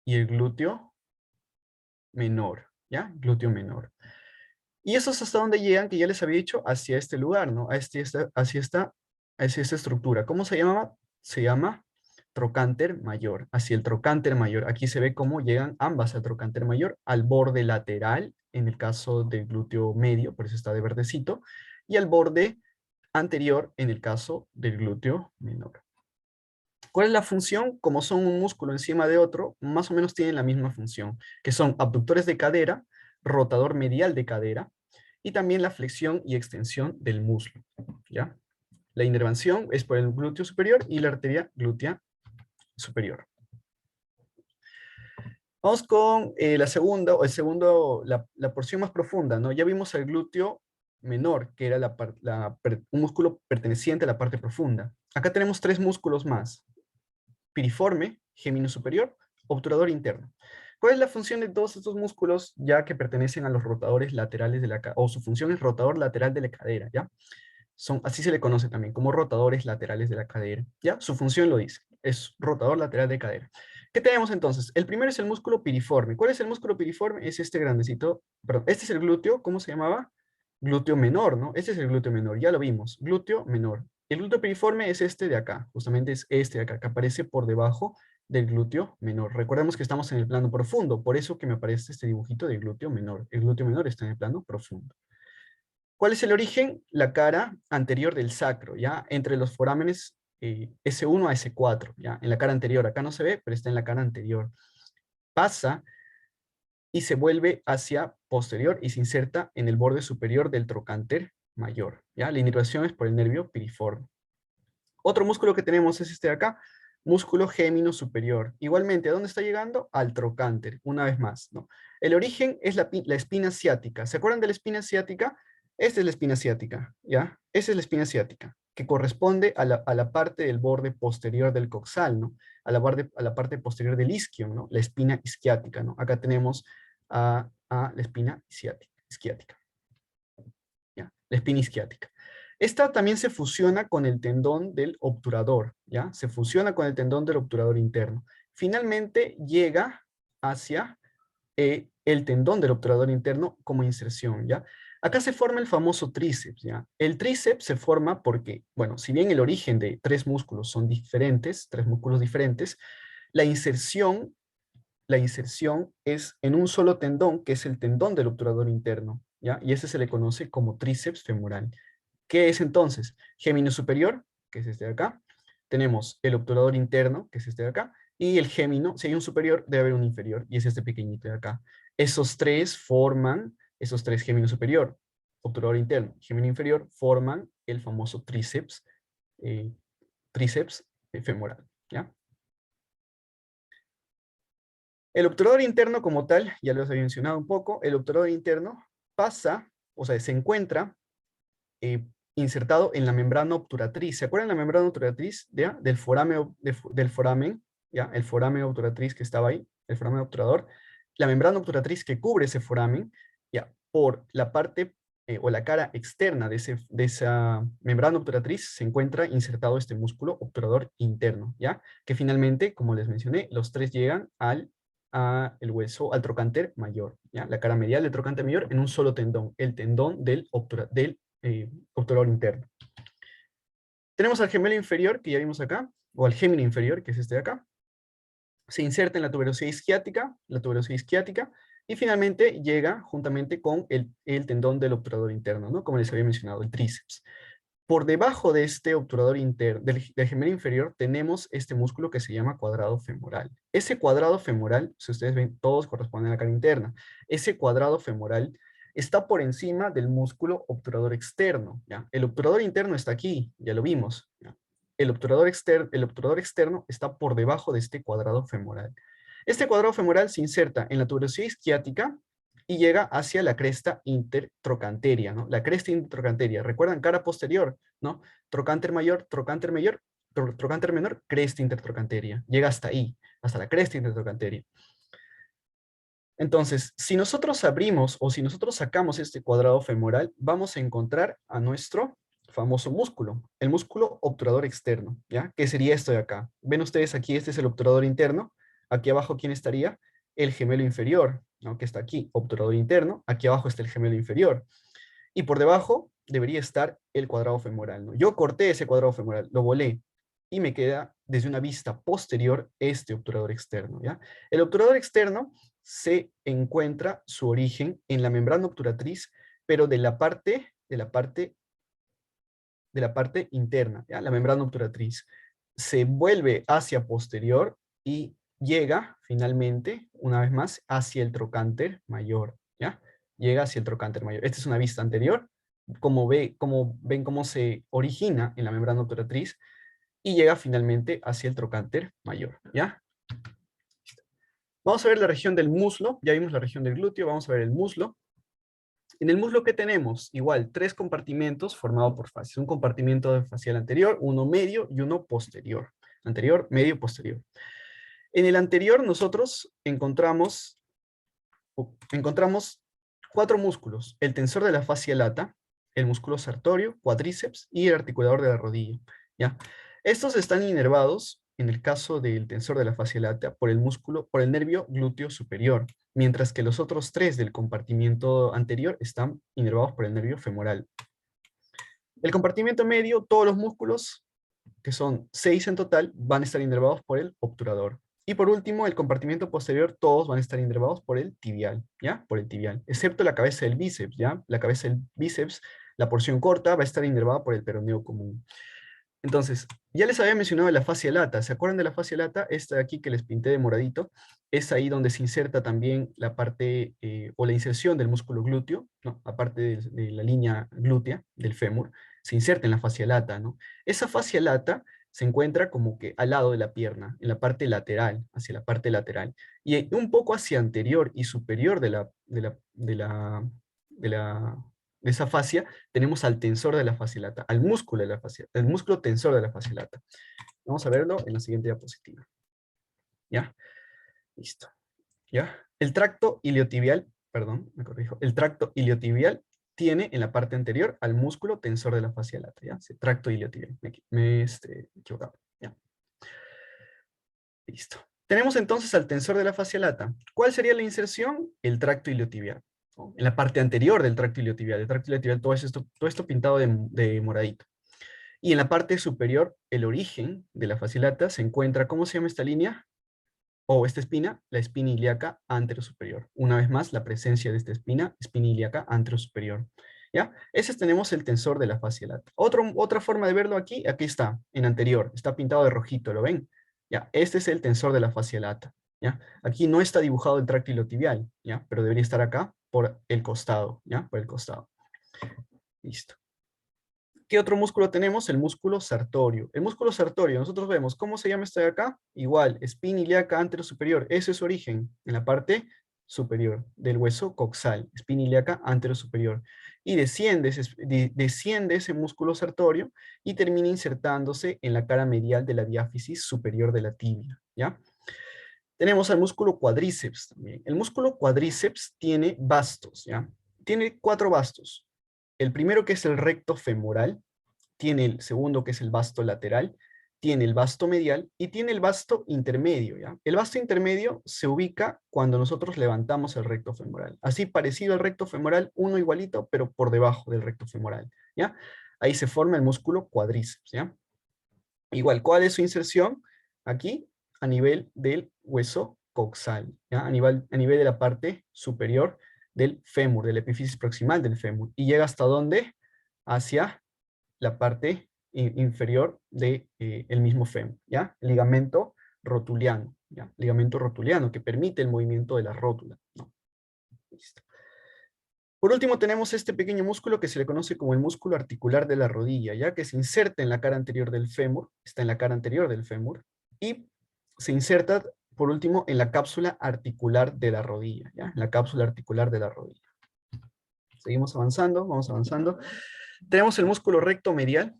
y el glúteo menor, ¿ya? Glúteo menor. Y eso es hasta donde llegan, que ya les había dicho, hacia este lugar, ¿no? Hacia esta estructura. ¿Cómo se llamaba? Se llama trocánter mayor, hacia el trocánter mayor. Aquí se ve cómo llegan ambas al trocánter mayor, al borde lateral, en el caso del glúteo medio, por eso está de verdecito, y al borde anterior, en el caso del glúteo menor. ¿Cuál es la función? Como son un músculo encima de otro, más o menos tienen la misma función, que son abductores de cadera, rotador medial de cadera, y también la flexión y extensión del muslo, ¿ya? La inervación es por el glúteo superior y la arteria glútea superior. Vamos con la segunda, o el segundo, la porción más profunda, ¿no? Ya vimos el glúteo menor, que era un músculo perteneciente a la parte profunda. Acá tenemos tres músculos más: piriforme, gémino superior, obturador interno. ¿Cuál es la función de todos estos músculos ya que pertenecen a los rotadores laterales de la cadera? O su función es rotador lateral de la cadera, ¿ya? Así se le conoce también, como rotadores laterales de la cadera, ¿ya? Su función lo dice, es rotador lateral de cadera. ¿Qué tenemos entonces? El primero es el músculo piriforme. ¿Cuál es el músculo piriforme? Es este grandecito, perdón, este es el glúteo, ¿cómo se llamaba? Glúteo menor, ¿no? Este es el glúteo menor, ya lo vimos, glúteo menor. El glúteo piriforme es este de acá, justamente es este de acá, que aparece por debajo del glúteo menor. Recordemos que estamos en el plano profundo, por eso que me aparece este dibujito del glúteo menor. El glúteo menor está en el plano profundo. ¿Cuál es el origen? La cara anterior del sacro, ¿ya? Entre los forámenes S1 a S4, ¿ya? En la cara anterior, acá no se ve, pero está en la cara anterior. Pasa y se vuelve hacia posterior y se inserta en el borde superior del trocánter mayor, ¿ya? La inervación es por el nervio piriforme. Otro músculo que tenemos es este de acá, músculo gémino superior. Igualmente, ¿a dónde está llegando? Al trocánter, una vez más, ¿no? El origen es la espina ciática. ¿Se acuerdan de la espina ciática? Esta es la espina ciática, ¿ya? Esa es la espina ciática, que corresponde a la parte del borde posterior del coxal, ¿no? a la parte posterior del isquion, ¿no? La espina isquiática, ¿no? Acá tenemos a la espina isquiática. ¿Ya? La espina isquiática. Esta también se fusiona con el tendón del obturador, ¿ya? Se fusiona con el tendón del obturador interno. Finalmente llega hacia el tendón del obturador interno como inserción, ¿ya? Acá se forma el famoso tríceps, ¿ya? El tríceps se forma porque, bueno, si bien el origen de tres músculos son diferentes, tres músculos diferentes, la inserción es en un solo tendón, que es el tendón del obturador interno, ¿ya? Y ese se le conoce como tríceps femoral. ¿Qué es entonces? Gémino superior, que es este de acá. Tenemos el obturador interno, que es este de acá. Y el gémino, si hay un superior, debe haber un inferior, y es este pequeñito de acá. Esos tres gémino superior, obturador interno, gémino inferior, forman el famoso eh, tríceps femoral, ¿ya? El obturador interno como tal, ya los había mencionado un poco, el obturador interno pasa, o sea, se encuentra eh, insertado en la membrana obturatriz. ¿Se acuerdan la membrana obturatriz ¿ya? Del foramen, ¿ya? El foramen obturatriz que estaba ahí, el foramen obturador? La membrana obturatriz que cubre ese foramen, ¿ya? Por la parte o la cara externa de esa membrana obturatriz se encuentra insertado este músculo obturador interno, ¿ya? Que finalmente, como les mencioné, los tres llegan el hueso, al trocánter mayor, ¿ya? La cara medial del trocánter mayor en un solo tendón, el tendón del obturador interno. Tenemos al gemelo inferior, que ya vimos acá, o al gémino inferior, que es este de acá. Se inserta en la tuberosidad isquiática, y finalmente llega juntamente con el tendón del obturador interno, ¿no? Como les había mencionado, el tríceps. Por debajo de este obturador interno, del gemelo inferior, tenemos este músculo que se llama cuadrado femoral. Ese cuadrado femoral, si ustedes ven, todos corresponden a la cara interna. Ese cuadrado femoral está por encima del músculo obturador externo, ¿ya? El obturador interno está aquí, ya lo vimos, ¿ya? El obturador externo está por debajo de este cuadrado femoral. Este cuadrado femoral se inserta en la tuberosidad isquiática y llega hacia la cresta intertrocanteria, ¿no? La cresta intertrocanteria, ¿recuerdan? Cara posterior, ¿no? Trocánter mayor, trocánter menor, cresta intertrocanteria. Llega hasta ahí, hasta la cresta intertrocanteria. Entonces, si nosotros abrimos o si nosotros sacamos este cuadrado femoral, vamos a encontrar a nuestro famoso músculo, el músculo obturador externo, ¿ya? ¿Qué sería esto de acá? Ven ustedes aquí, este es el obturador interno. Aquí abajo, ¿quién estaría? El gemelo inferior, ¿no? Que está aquí, obturador interno. Aquí abajo está el gemelo inferior. Y por debajo debería estar el cuadrado femoral, ¿no? Yo corté ese cuadrado femoral, lo volé, y me queda desde una vista posterior este obturador externo, ¿ya? El obturador externo se encuentra su origen en la membrana obturatriz, pero de la parte interna, ¿ya? La membrana obturatriz se vuelve hacia posterior y llega finalmente, una vez más, hacia el trocánter mayor, ¿ya? Llega hacia el trocánter mayor. Esta es una vista anterior, como ven cómo se origina en la membrana obturatriz y llega finalmente hacia el trocánter mayor, ¿ya? Vamos a ver la región del muslo, ya vimos la región del glúteo, vamos a ver el muslo. En el muslo, ¿qué tenemos? Igual, tres compartimentos formados por fases. Un compartimento facial anterior, uno medio y uno posterior. Anterior, medio y posterior. En el anterior nosotros encontramos cuatro músculos. El tensor de la fascia lata, el músculo sartorio, cuádriceps y el articulador de la rodilla, ¿ya? Estos están inervados, en el caso del tensor de la fascia lata, por el nervio glúteo superior, mientras que los otros tres del compartimiento anterior están inervados por el nervio femoral. El compartimiento medio, todos los músculos, que son 6 en total, van a estar inervados por el obturador. Y por último, el compartimiento posterior, todos van a estar inervados por el tibial, ¿ya? Por el tibial, excepto la cabeza del bíceps, ¿ya? La cabeza del bíceps, la porción corta, va a estar inervada por el peroneo común. Entonces, ya les había mencionado la fascia lata. ¿Se acuerdan de la fascia lata? Esta de aquí que les pinté de moradito, es ahí donde se inserta también la parte, o la inserción del músculo glúteo, ¿no? Aparte de la línea glútea del fémur, se inserta en la fascia lata, ¿no? Esa fascia lata se encuentra como que al lado de la pierna, en la parte lateral, hacia la parte lateral, y un poco hacia anterior y superior de esa fascia, tenemos al tensor de la fascia lata, al músculo de la fascia, el músculo tensor de la fascia lata. Vamos a verlo en la siguiente diapositiva. ¿ya? Listo, ¿ya? El tracto iliotibial, perdón, me corrijo, el tracto iliotibial tiene en la parte anterior al músculo tensor de la fascia lata, ¿ya? Sí, tracto iliotibial, me he equivocado, ¿ya? Listo. Tenemos entonces al tensor de la fascia lata. ¿Cuál sería la inserción? El tracto iliotibial, ¿no? En la parte anterior del tracto iliotibial. El tracto iliotibial, todo esto pintado de moradito. Y en la parte superior, el origen de la fascia lata se encuentra, ¿cómo se llama esta línea? O esta espina, la espina ilíaca anterosuperior. Una vez más, la presencia de esta espina ilíaca anterosuperior. ¿Ya? Ese tenemos el tensor de la fascia lata. Otra forma de verlo aquí está, en anterior, está pintado de rojito, ¿lo ven? ¿Ya? Este es el tensor de la fascia lata. ¿Ya? Aquí no está dibujado el tracto iliotibial, ¿ya? Pero debería estar acá por el costado, ¿ya? Por el costado. Listo. ¿Qué otro músculo tenemos? El músculo sartorio. El músculo sartorio, nosotros vemos, ¿cómo se llama este de acá? Igual, espina ilíaca anterosuperior. Ese es su origen, en la parte superior del hueso coxal, espina ilíaca anterosuperior. Y desciende ese músculo sartorio y termina insertándose en la cara medial de la diáfisis superior de la tibia, ¿ya? Tenemos al músculo cuádriceps también. El músculo cuádriceps tiene bastos, ¿ya? Tiene 4 bastos. El primero, que es el recto femoral, tiene el segundo, que es el vasto lateral, tiene el vasto medial y tiene el vasto intermedio, ¿ya? El vasto intermedio se ubica cuando nosotros levantamos el recto femoral. Así, parecido al recto femoral, uno igualito, pero por debajo del recto femoral, ¿ya? Ahí se forma el músculo cuádriceps, ¿ya? Igual, ¿cuál es su inserción? Aquí, a nivel del hueso coxal, ¿ya? A nivel de la parte superior del fémur, de la epífisis proximal del fémur. ¿Y llega hasta dónde? Hacia la parte inferior del el mismo fémur, ¿ya? El ligamento rotuliano, ¿ya? Ligamento rotuliano que permite el movimiento de la rótula, ¿no? Listo. Por último tenemos este pequeño músculo que se le conoce como el músculo articular de la rodilla, ya que se inserta en la cara anterior del fémur, está en la cara anterior del fémur, y se inserta, por último, en la cápsula articular de la rodilla, ¿ya? En la cápsula articular de la rodilla. Seguimos avanzando, vamos avanzando. Tenemos el músculo recto medial,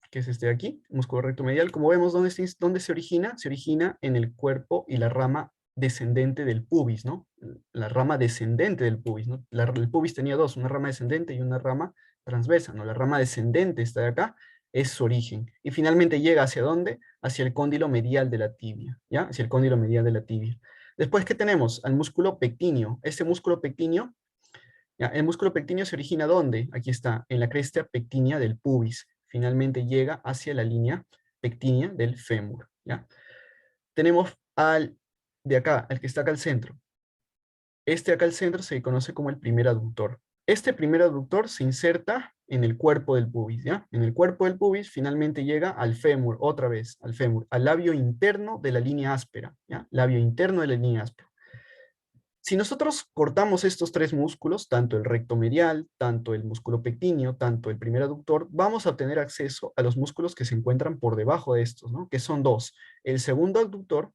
que es este de aquí, músculo recto medial. Como vemos, ¿dónde se origina? Se origina en el cuerpo y la rama descendente del pubis, ¿no? La rama descendente del pubis, ¿no? El pubis tenía dos, una rama descendente y una rama transversa, ¿no? La rama descendente está de acá, es su origen. Y finalmente llega ¿hacia dónde? Hacia el cóndilo medial de la tibia, ¿ya? Hacia el cóndilo medial de la tibia. Después, ¿qué tenemos? Al músculo pectíneo. Este músculo pectíneo, ¿ya? El músculo pectíneo se origina ¿dónde? Aquí está, en la cresta pectínea del pubis. Finalmente llega hacia la línea pectínea del fémur, ¿ya? Tenemos de acá, al que está acá al centro. Este acá al centro se conoce como el primer aductor. Este primer aductor se inserta en el cuerpo del pubis, ¿ya? En el cuerpo del pubis finalmente llega al fémur, otra vez, al fémur, al labio interno de la línea áspera, ¿ya? Labio interno de la línea áspera. Si nosotros cortamos estos 3 músculos, tanto el recto medial, tanto el músculo pectíneo, tanto el primer aductor, vamos a obtener acceso a los músculos que se encuentran por debajo de estos, ¿no? Que son 2. El segundo abductor,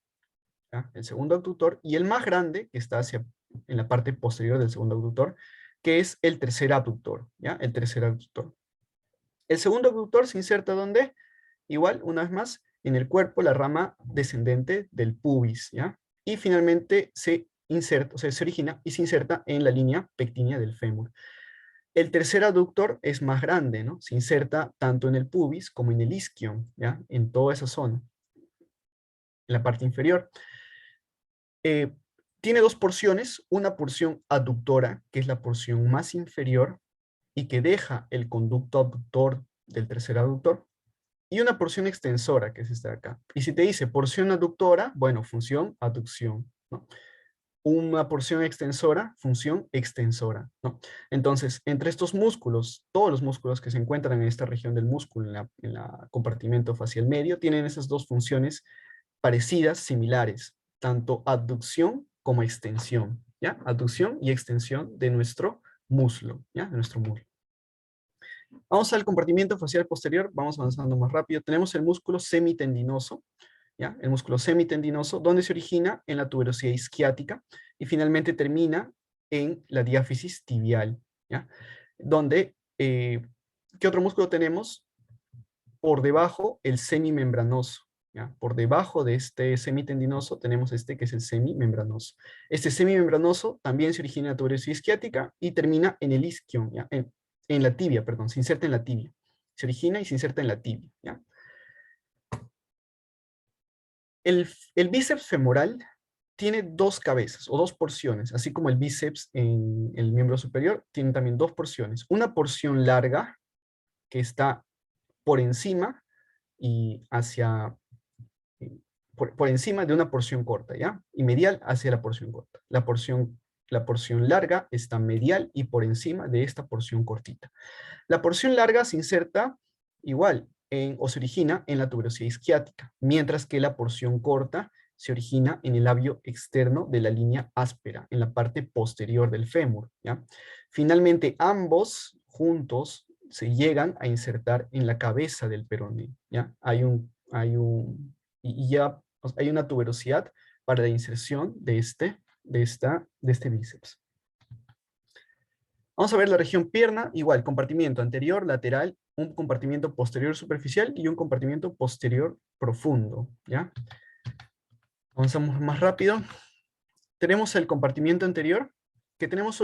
¿ya? El segundo abductor, y el más grande, que está en la parte posterior del segundo abductor, que es el tercer abductor, ¿ya? El tercer abductor. El segundo abductor se inserta ¿dónde? Igual, una vez más, en el cuerpo, la rama descendente del pubis, ¿ya? Y finalmente se inserta, o sea, se origina y se inserta en la línea pectínea del fémur. El tercer aductor es más grande, ¿no? Se inserta tanto en el pubis como en el isquion, ¿ya? En toda esa zona, en la parte inferior. Eh, Tiene 2 porciones, una porción aductora, que es la porción más inferior y que deja el conducto abductor del tercer aductor, y una porción extensora, que es esta de acá. Y si te dice porción aductora, bueno, función aducción, ¿no? Una porción extensora, función extensora, ¿no? Entonces, entre estos músculos, todos los músculos que se encuentran en esta región del músculo, en la compartimento facial medio, tienen esas 2 funciones parecidas, similares, tanto abducción como extensión, ¿ya? Abducción y extensión de nuestro muslo, ¿ya? De nuestro muslo. Vamos al compartimiento facial posterior, vamos avanzando más rápido. Tenemos el músculo semitendinoso, ¿ya? El músculo semitendinoso, donde se origina en la tuberosidad isquiática y finalmente termina en la diáfisis tibial, ¿ya? Donde, ¿qué otro músculo tenemos? Por debajo, el semimembranoso, ¿ya? Por debajo de este semitendinoso tenemos este que es el semimembranoso. Este semimembranoso también se origina en la tuberosidad isquiática y termina en el isquion, ¿ya? En la tibia, perdón, se inserta en la tibia. Se origina y se inserta en la tibia, ¿ya? El bíceps femoral tiene dos cabezas o dos porciones, así como el bíceps en el miembro superior tiene también dos porciones. Una porción larga que está por encima y hacia, por encima de una porción corta, ¿ya? Y medial hacia la porción corta. La porción larga está medial y por encima de esta porción cortita. La porción larga se inserta igual o se origina en la tuberosidad isquiática, mientras que la porción corta se origina en el labio externo de la línea áspera, en la parte posterior del fémur, ¿ya? Finalmente, ambos juntos se llegan a insertar en la cabeza del peroné, ¿ya? Y ya hay una tuberosidad para la inserción de este bíceps. Vamos a ver la región pierna, igual, compartimiento anterior, lateral, un compartimiento posterior superficial y un compartimiento posterior profundo, ¿ya? Avanzamos más rápido. Tenemos el compartimiento anterior, que tenemos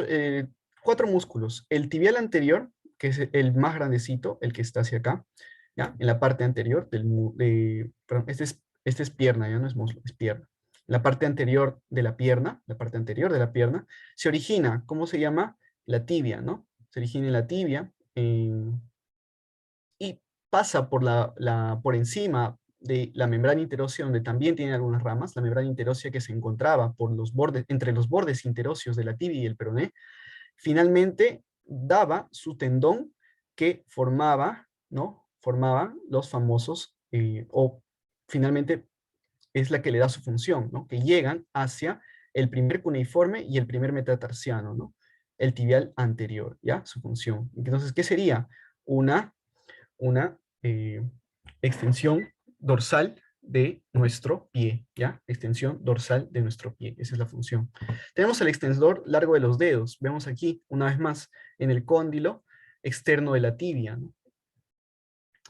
4 músculos. El tibial anterior, que es el más grandecito, el que está hacia acá, ¿ya? En la parte anterior perdón, este es pierna, ya no es muslo, es pierna. La parte anterior de la pierna, se origina, ¿cómo se llama? La tibia, ¿no? Se origina en la tibia y pasa por encima de la membrana interósea, donde también tiene algunas ramas, la membrana interósea que se encontraba entre los bordes interóseos de la tibia y el peroné, finalmente daba su tendón que formaba, ¿no? Formaba los famosos, o finalmente es la que le da su función, ¿no? Que llegan hacia el primer cuneiforme y el primer metatarsiano, ¿no? El tibial anterior, ¿ya? Su función. Entonces, ¿qué sería? Una extensión dorsal de nuestro pie, ¿ya? Extensión dorsal de nuestro pie, esa es la función. Tenemos el extensor largo de los dedos, vemos aquí, una vez más, en el cóndilo externo de la tibia, ¿no?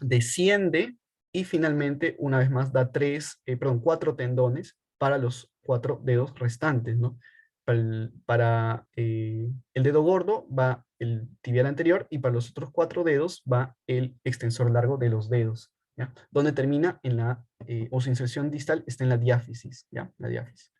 Desciende y finalmente, una vez más, da 4 tendones para los 4 dedos restantes, ¿no? Para el dedo gordo va el tibial anterior y para los otros 4 dedos va el extensor largo de los dedos, ¿ya? Donde termina o su inserción distal está en la diáfisis, ¿ya? La diáfisis.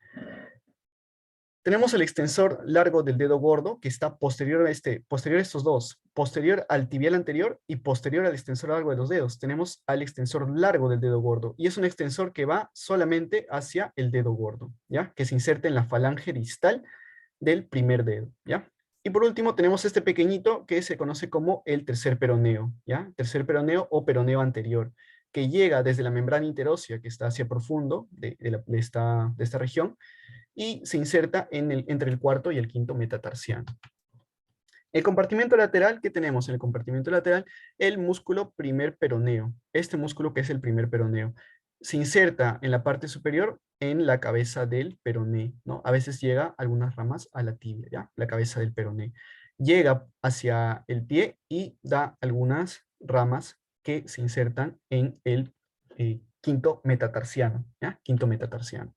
Tenemos el extensor largo del dedo gordo, que está posterior a estos dos, posterior al tibial anterior y posterior al extensor largo de los dedos. Tenemos al extensor largo del dedo gordo, y es un extensor que va solamente hacia el dedo gordo, ¿ya? Que se inserta en la falange distal del primer dedo, ¿ya? Y por último tenemos este pequeñito que se conoce como el tercer peroneo, ¿ya? Tercer peroneo o peroneo anterior, que llega desde la membrana interósea, que está hacia profundo de esta región, y se inserta entre el cuarto y el quinto metatarsiano. El compartimento lateral, ¿qué tenemos en el compartimento lateral? El músculo primer peroneo. Este músculo que es el primer peroneo. Se inserta en la parte superior en la cabeza del peroné, ¿no? A veces llega algunas ramas a la tibia, ¿ya? La cabeza del peroné. Llega hacia el pie y da algunas ramas que se insertan en el quinto metatarsiano, ¿ya? Quinto metatarsiano.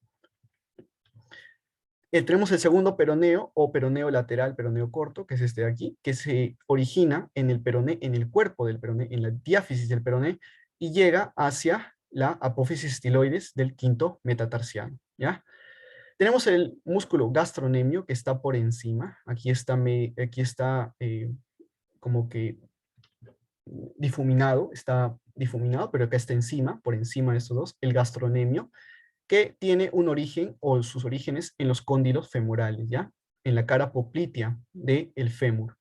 Tenemos el segundo peroneo o peroneo lateral, peroneo corto, que es este de aquí, que se origina en el peroné, en el cuerpo del peroné, en la diáfisis del peroné, y llega hacia la apófisis estiloides del quinto metatarsiano, ¿ya? Tenemos el músculo gastronemio que está por encima, aquí está como que está difuminado, pero acá está encima, por encima de estos dos, el gastronemio, que tiene un origen o sus orígenes en los cóndilos femorales, ¿ya? En la cara poplitea del fémur,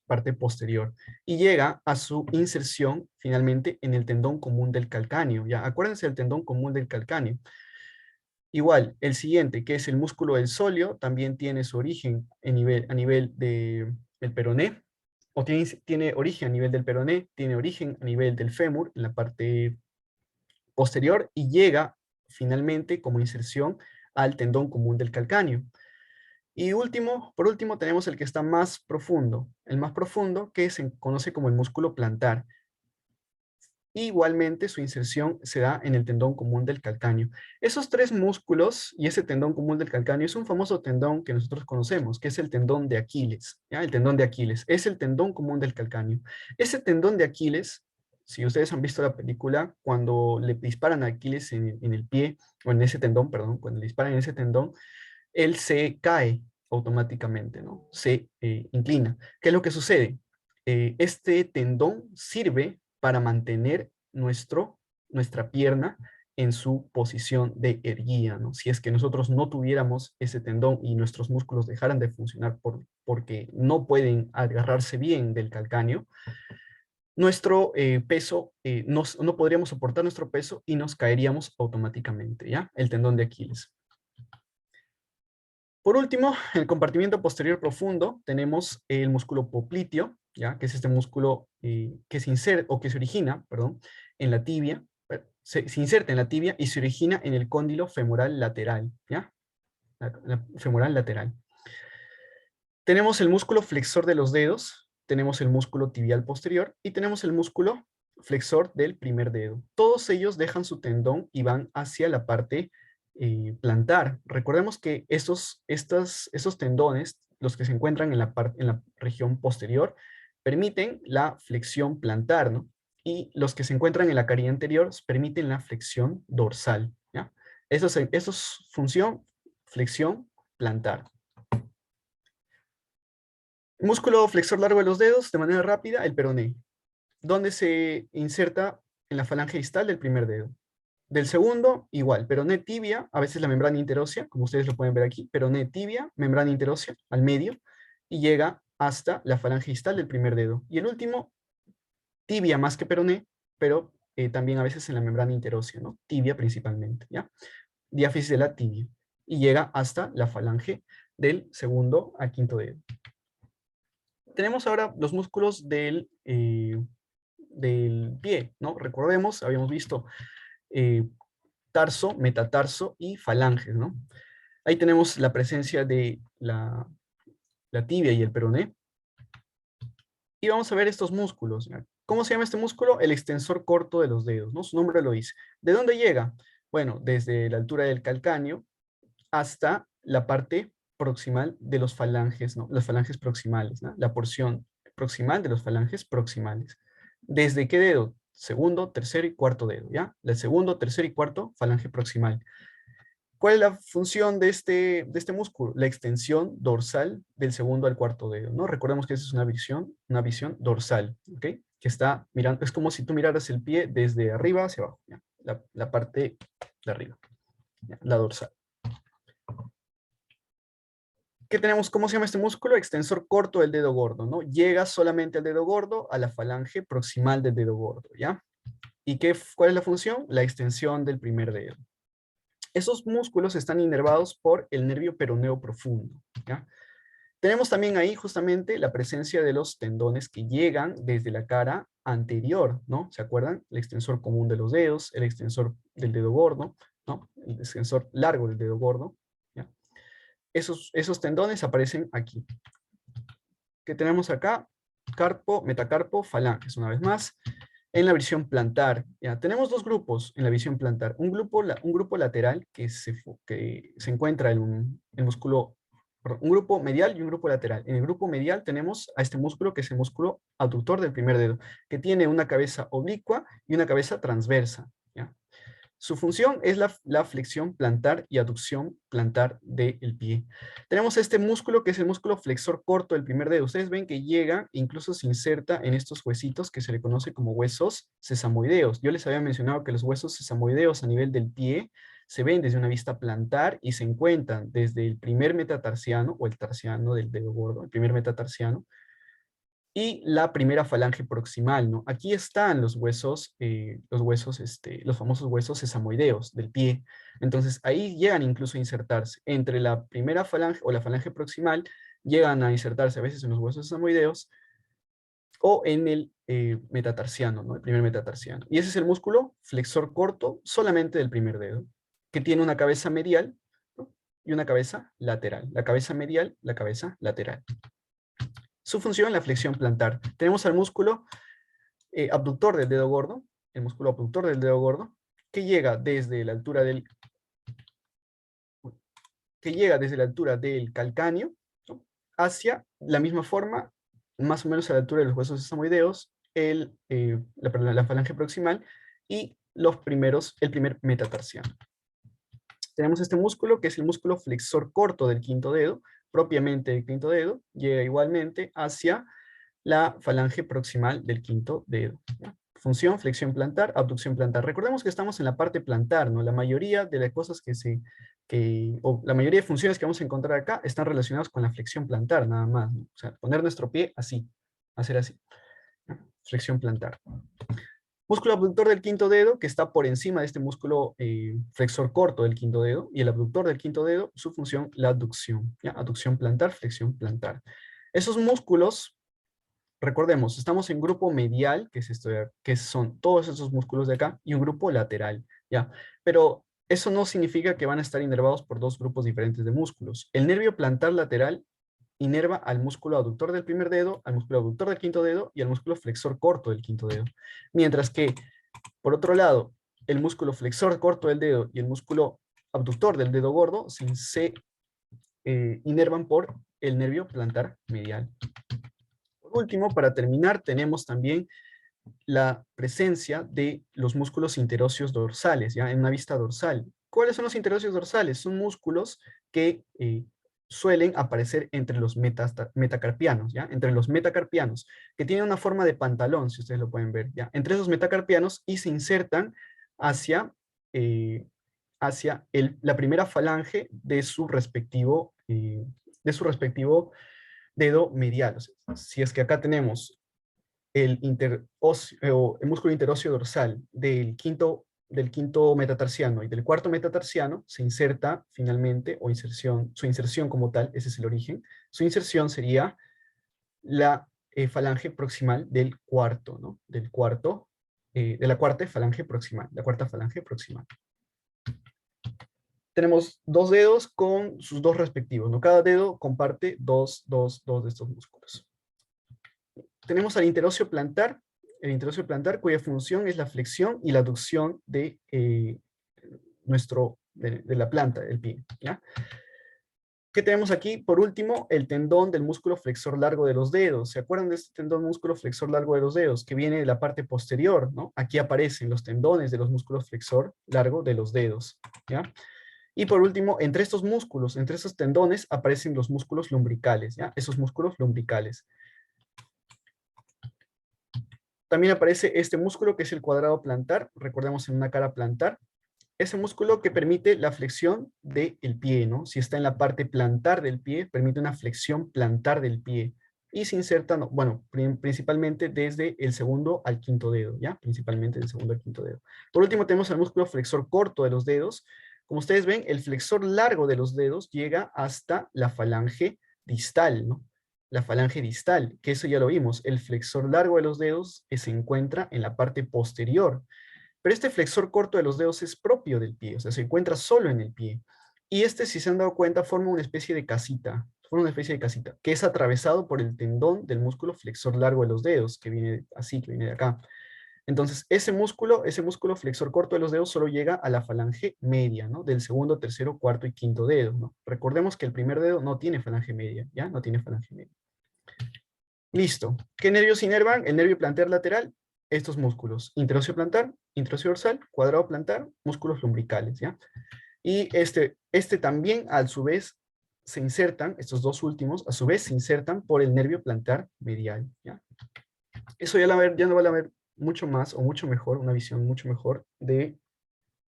parte posterior, y llega a su inserción finalmente en el tendón común del calcáneo, ¿ya? Acuérdense del tendón común del calcáneo. Igual, el siguiente, que es el músculo del sóleo, también tiene su origen a nivel del peroné, o tiene origen a nivel del peroné, tiene origen a nivel del fémur, en la parte posterior, y llega finalmente como inserción al tendón común del calcáneo. Y por último tenemos el que está más profundo, el más profundo que se conoce como el músculo plantar. Igualmente, su inserción se da en el tendón común del calcáneo. Esos tres músculos y ese tendón común del calcáneo es un famoso tendón que nosotros conocemos, que es el tendón de Aquiles. ¿Ya? El tendón de Aquiles es el tendón común del calcáneo. Ese tendón de Aquiles, si ustedes han visto la película, cuando le disparan a Aquiles en el pie, o en ese tendón, perdón, cuando le disparan en ese tendón, él se cae automáticamente, ¿no? Se inclina. ¿Qué es lo que sucede? Este tendón sirve para mantener nuestra pierna en su posición de erguida, ¿no? Si es que nosotros no tuviéramos ese tendón y nuestros músculos dejaran de funcionar porque no pueden agarrarse bien del calcáneo, nuestro peso, no podríamos soportar nuestro peso y nos caeríamos automáticamente, ¿ya? El tendón de Aquiles. Por último, en el compartimiento posterior profundo tenemos el músculo popliteo, ¿ya? Que es este músculo que se inserta, o que se origina, perdón, en la tibia, se inserta en la tibia y se origina en el cóndilo femoral lateral, ¿ya? La femoral lateral. Tenemos el músculo flexor de los dedos, tenemos el músculo tibial posterior y tenemos el músculo flexor del primer dedo. Todos ellos dejan su tendón y van hacia la parte plantar. Recordemos que esos tendones, los que se encuentran en la región posterior, permiten la flexión plantar, ¿no? Y los que se encuentran en la carilla anterior permiten la flexión dorsal, ¿ya? Eso es función, flexión, plantar. Músculo flexor largo de los dedos, de manera rápida, el peroné, donde se inserta en la falange distal del primer dedo. Del segundo, igual, peroné tibia, a veces la membrana interósea, como ustedes lo pueden ver aquí, peroné tibia, membrana interósea, al medio, y llega hasta la falange distal del primer dedo. Y el último, tibia más que peroné, pero también a veces en la membrana interósea, ¿no? Tibia principalmente, ¿ya? Diáfisis de la tibia. Y llega hasta la falange del segundo al quinto dedo. Tenemos ahora los músculos del pie, ¿no? Recordemos, habíamos visto tarso, metatarso y falanges, ¿no? Ahí tenemos la presencia de la tibia y el peroné. Y vamos a ver estos músculos. ¿Ya? ¿Cómo se llama este músculo? El extensor corto de los dedos, ¿no? Su nombre lo dice. ¿De dónde llega? Bueno, desde la altura del calcáneo hasta la parte proximal de los falanges, ¿no? Las falanges proximales, ¿no? La porción proximal de los falanges proximales. ¿Desde qué dedo? Segundo, tercer y cuarto dedo, ¿ya? El segundo, tercer y cuarto falange proximal. ¿Cuál es la función de este músculo? La extensión dorsal del segundo al cuarto dedo, ¿no? Recordemos que esa es una visión dorsal, ¿ok? Que está mirando, es como si tú miraras el pie desde arriba hacia abajo, ¿ya? La parte de arriba, ¿ya? La dorsal. ¿Qué tenemos? ¿Cómo se llama este músculo? Extensor corto del dedo gordo, ¿no? Llega solamente al dedo gordo, a la falange proximal del dedo gordo, ¿ya? ¿Y cuál es la función? La extensión del primer dedo. Esos músculos están inervados por el nervio peroneo profundo, ¿ya? Tenemos también ahí justamente la presencia de los tendones que llegan desde la cara anterior, ¿no? ¿Se acuerdan? El extensor común de los dedos, el extensor del dedo gordo, ¿no? El extensor largo del dedo gordo, ¿ya? Esos tendones aparecen aquí. ¿Qué tenemos acá? Carpo, metacarpo, falanges, una vez más. En la visión plantar, ya, tenemos dos grupos en la visión plantar. Un grupo lateral que se encuentra en el músculo, un grupo medial y un grupo lateral. En el grupo medial tenemos a este músculo que es el músculo abductor del primer dedo, que tiene una cabeza oblicua y una cabeza transversa. ¿Ya? Su función es la flexión plantar y aducción plantar del pie. Tenemos este músculo que es el músculo flexor corto del primer dedo. Ustedes ven que llega, incluso se inserta en estos huesitos que se le conoce como huesos sesamoideos. Yo les había mencionado que los huesos sesamoideos a nivel del pie se ven desde una vista plantar y se encuentran desde el primer metatarsiano o el tarsiano del dedo gordo, el primer metatarsiano, y la primera falange proximal, ¿no? Aquí están los huesos, los famosos huesos sesamoideos del pie. Entonces, ahí llegan incluso a insertarse. Entre la primera falange o la falange proximal, llegan a insertarse a veces en los huesos sesamoideos o en el metatarsiano, ¿no? El primer metatarsiano. Y ese es el músculo flexor corto solamente del primer dedo, que tiene una cabeza medial, ¿no? Y una cabeza lateral. La cabeza medial, la cabeza lateral. Su función, la flexión plantar. Tenemos al músculo abductor del dedo gordo, el músculo abductor del dedo gordo, que llega desde la altura del, calcáneo, ¿no? Hacia la misma forma, más o menos a la altura de los huesos sesamoideos, la falange proximal y el primer metatarsiano. Tenemos este músculo que es el músculo flexor corto del quinto dedo, propiamente del quinto dedo, llega igualmente hacia la falange proximal del quinto dedo, ¿ya? Función, flexión plantar, abducción plantar. Recordemos que estamos en la parte plantar, ¿no? La mayoría de las cosas o la mayoría de funciones que vamos a encontrar acá están relacionadas con la flexión plantar, nada más, ¿no? O sea, poner nuestro pie así, hacer así, ¿no? Flexión plantar. Músculo abductor del quinto dedo, que está por encima de este músculo flexor corto del quinto dedo, y el abductor del quinto dedo, su función, la aducción, ¿ya? Aducción plantar, flexión plantar. Esos músculos, recordemos, estamos en grupo medial, que son todos esos músculos de acá, y un grupo lateral, ¿ya? Pero eso no significa que van a estar inervados por dos grupos diferentes de músculos. El nervio plantar lateral inerva al músculo aductor del primer dedo, al músculo abductor del quinto dedo y al músculo flexor corto del quinto dedo. Mientras que, por otro lado, el músculo flexor corto del dedo y el músculo abductor del dedo gordo se inervan por el nervio plantar medial. Por último, para terminar, tenemos también la presencia de los músculos interóseos dorsales, ¿ya? En una vista dorsal. ¿Cuáles son los interóseos dorsales? Son músculos que suelen aparecer entre los metacarpianos, ¿ya? Entre los metacarpianos, que tienen una forma de pantalón, si ustedes lo pueden ver, ¿ya? Entre esos metacarpianos y se insertan hacia, la primera falange de su respectivo dedo medial. O sea, si es que acá tenemos el músculo interóseo dorsal del quinto metatarsiano y del cuarto metatarsiano, se inserta finalmente, su inserción como tal, ese es el origen, su inserción sería la falange proximal del cuarto, ¿no? De la cuarta falange proximal, la cuarta falange proximal. Tenemos dos dedos con sus dos respectivos, ¿no? Cada dedo comparte dos de estos músculos. Tenemos al interóseo plantar, cuya función es la flexión y la aducción de la planta del pie, ¿ya? ¿Qué tenemos aquí? Por último, el tendón del músculo flexor largo de los dedos. ¿Se acuerdan de este tendón músculo flexor largo de los dedos? Que viene de la parte posterior, ¿no? Aquí aparecen los tendones de los músculos flexor largo de los dedos, ¿ya? Y por último, entre estos músculos, entre esos tendones, aparecen los músculos lumbricales, ¿ya? Esos músculos lumbricales. También aparece este músculo que es el cuadrado plantar, recordemos en una cara plantar, ese músculo que permite la flexión del pie, ¿no? Si está en la parte plantar del pie, permite una flexión plantar del pie. Y se inserta, no, bueno, principalmente desde el segundo al quinto dedo, ¿ya? Principalmente del segundo al quinto dedo. Por último tenemos el músculo flexor corto de los dedos. Como ustedes ven, el flexor largo de los dedos llega hasta la falange distal, ¿no? La falange distal, que eso ya lo vimos. El flexor largo de los dedos se encuentra en la parte posterior. Pero este flexor corto de los dedos es propio del pie, o sea, se encuentra solo en el pie. Y este, si se han dado cuenta, forma una especie de casita, que es atravesado por el tendón del músculo flexor largo de los dedos, que viene así, que viene de acá. Entonces, ese músculo flexor corto de los dedos solo llega a la falange media, ¿no? Del segundo, tercero, cuarto y quinto dedo, ¿no? Recordemos que el primer dedo no tiene falange media, ¿ya? No tiene falange media. Listo. ¿Qué nervios inervan? El nervio plantar lateral, estos músculos. Interóseo plantar, interóseo dorsal, cuadrado plantar, músculos lumbricales, ¿ya? Y este también, a su vez, se insertan, estos dos últimos, a su vez se insertan por el nervio plantar medial, ¿ya? Eso ya no van a ver mucho más o mucho mejor, una visión mucho mejor de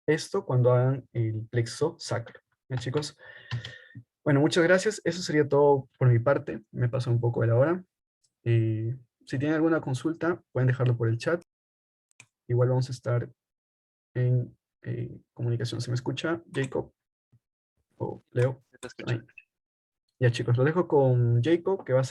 esto cuando hagan el plexo sacro. ¿Ya, chicos? Bueno, muchas gracias. Eso sería todo por mi parte. Me pasó un poco de la hora. Si tienen alguna consulta, pueden dejarlo por el chat. Igual vamos a estar en comunicación. ¿Se me escucha, Jacob? ¿O Leo? Te escucho. Ahí. Ya, chicos, lo dejo con Jacob, que va a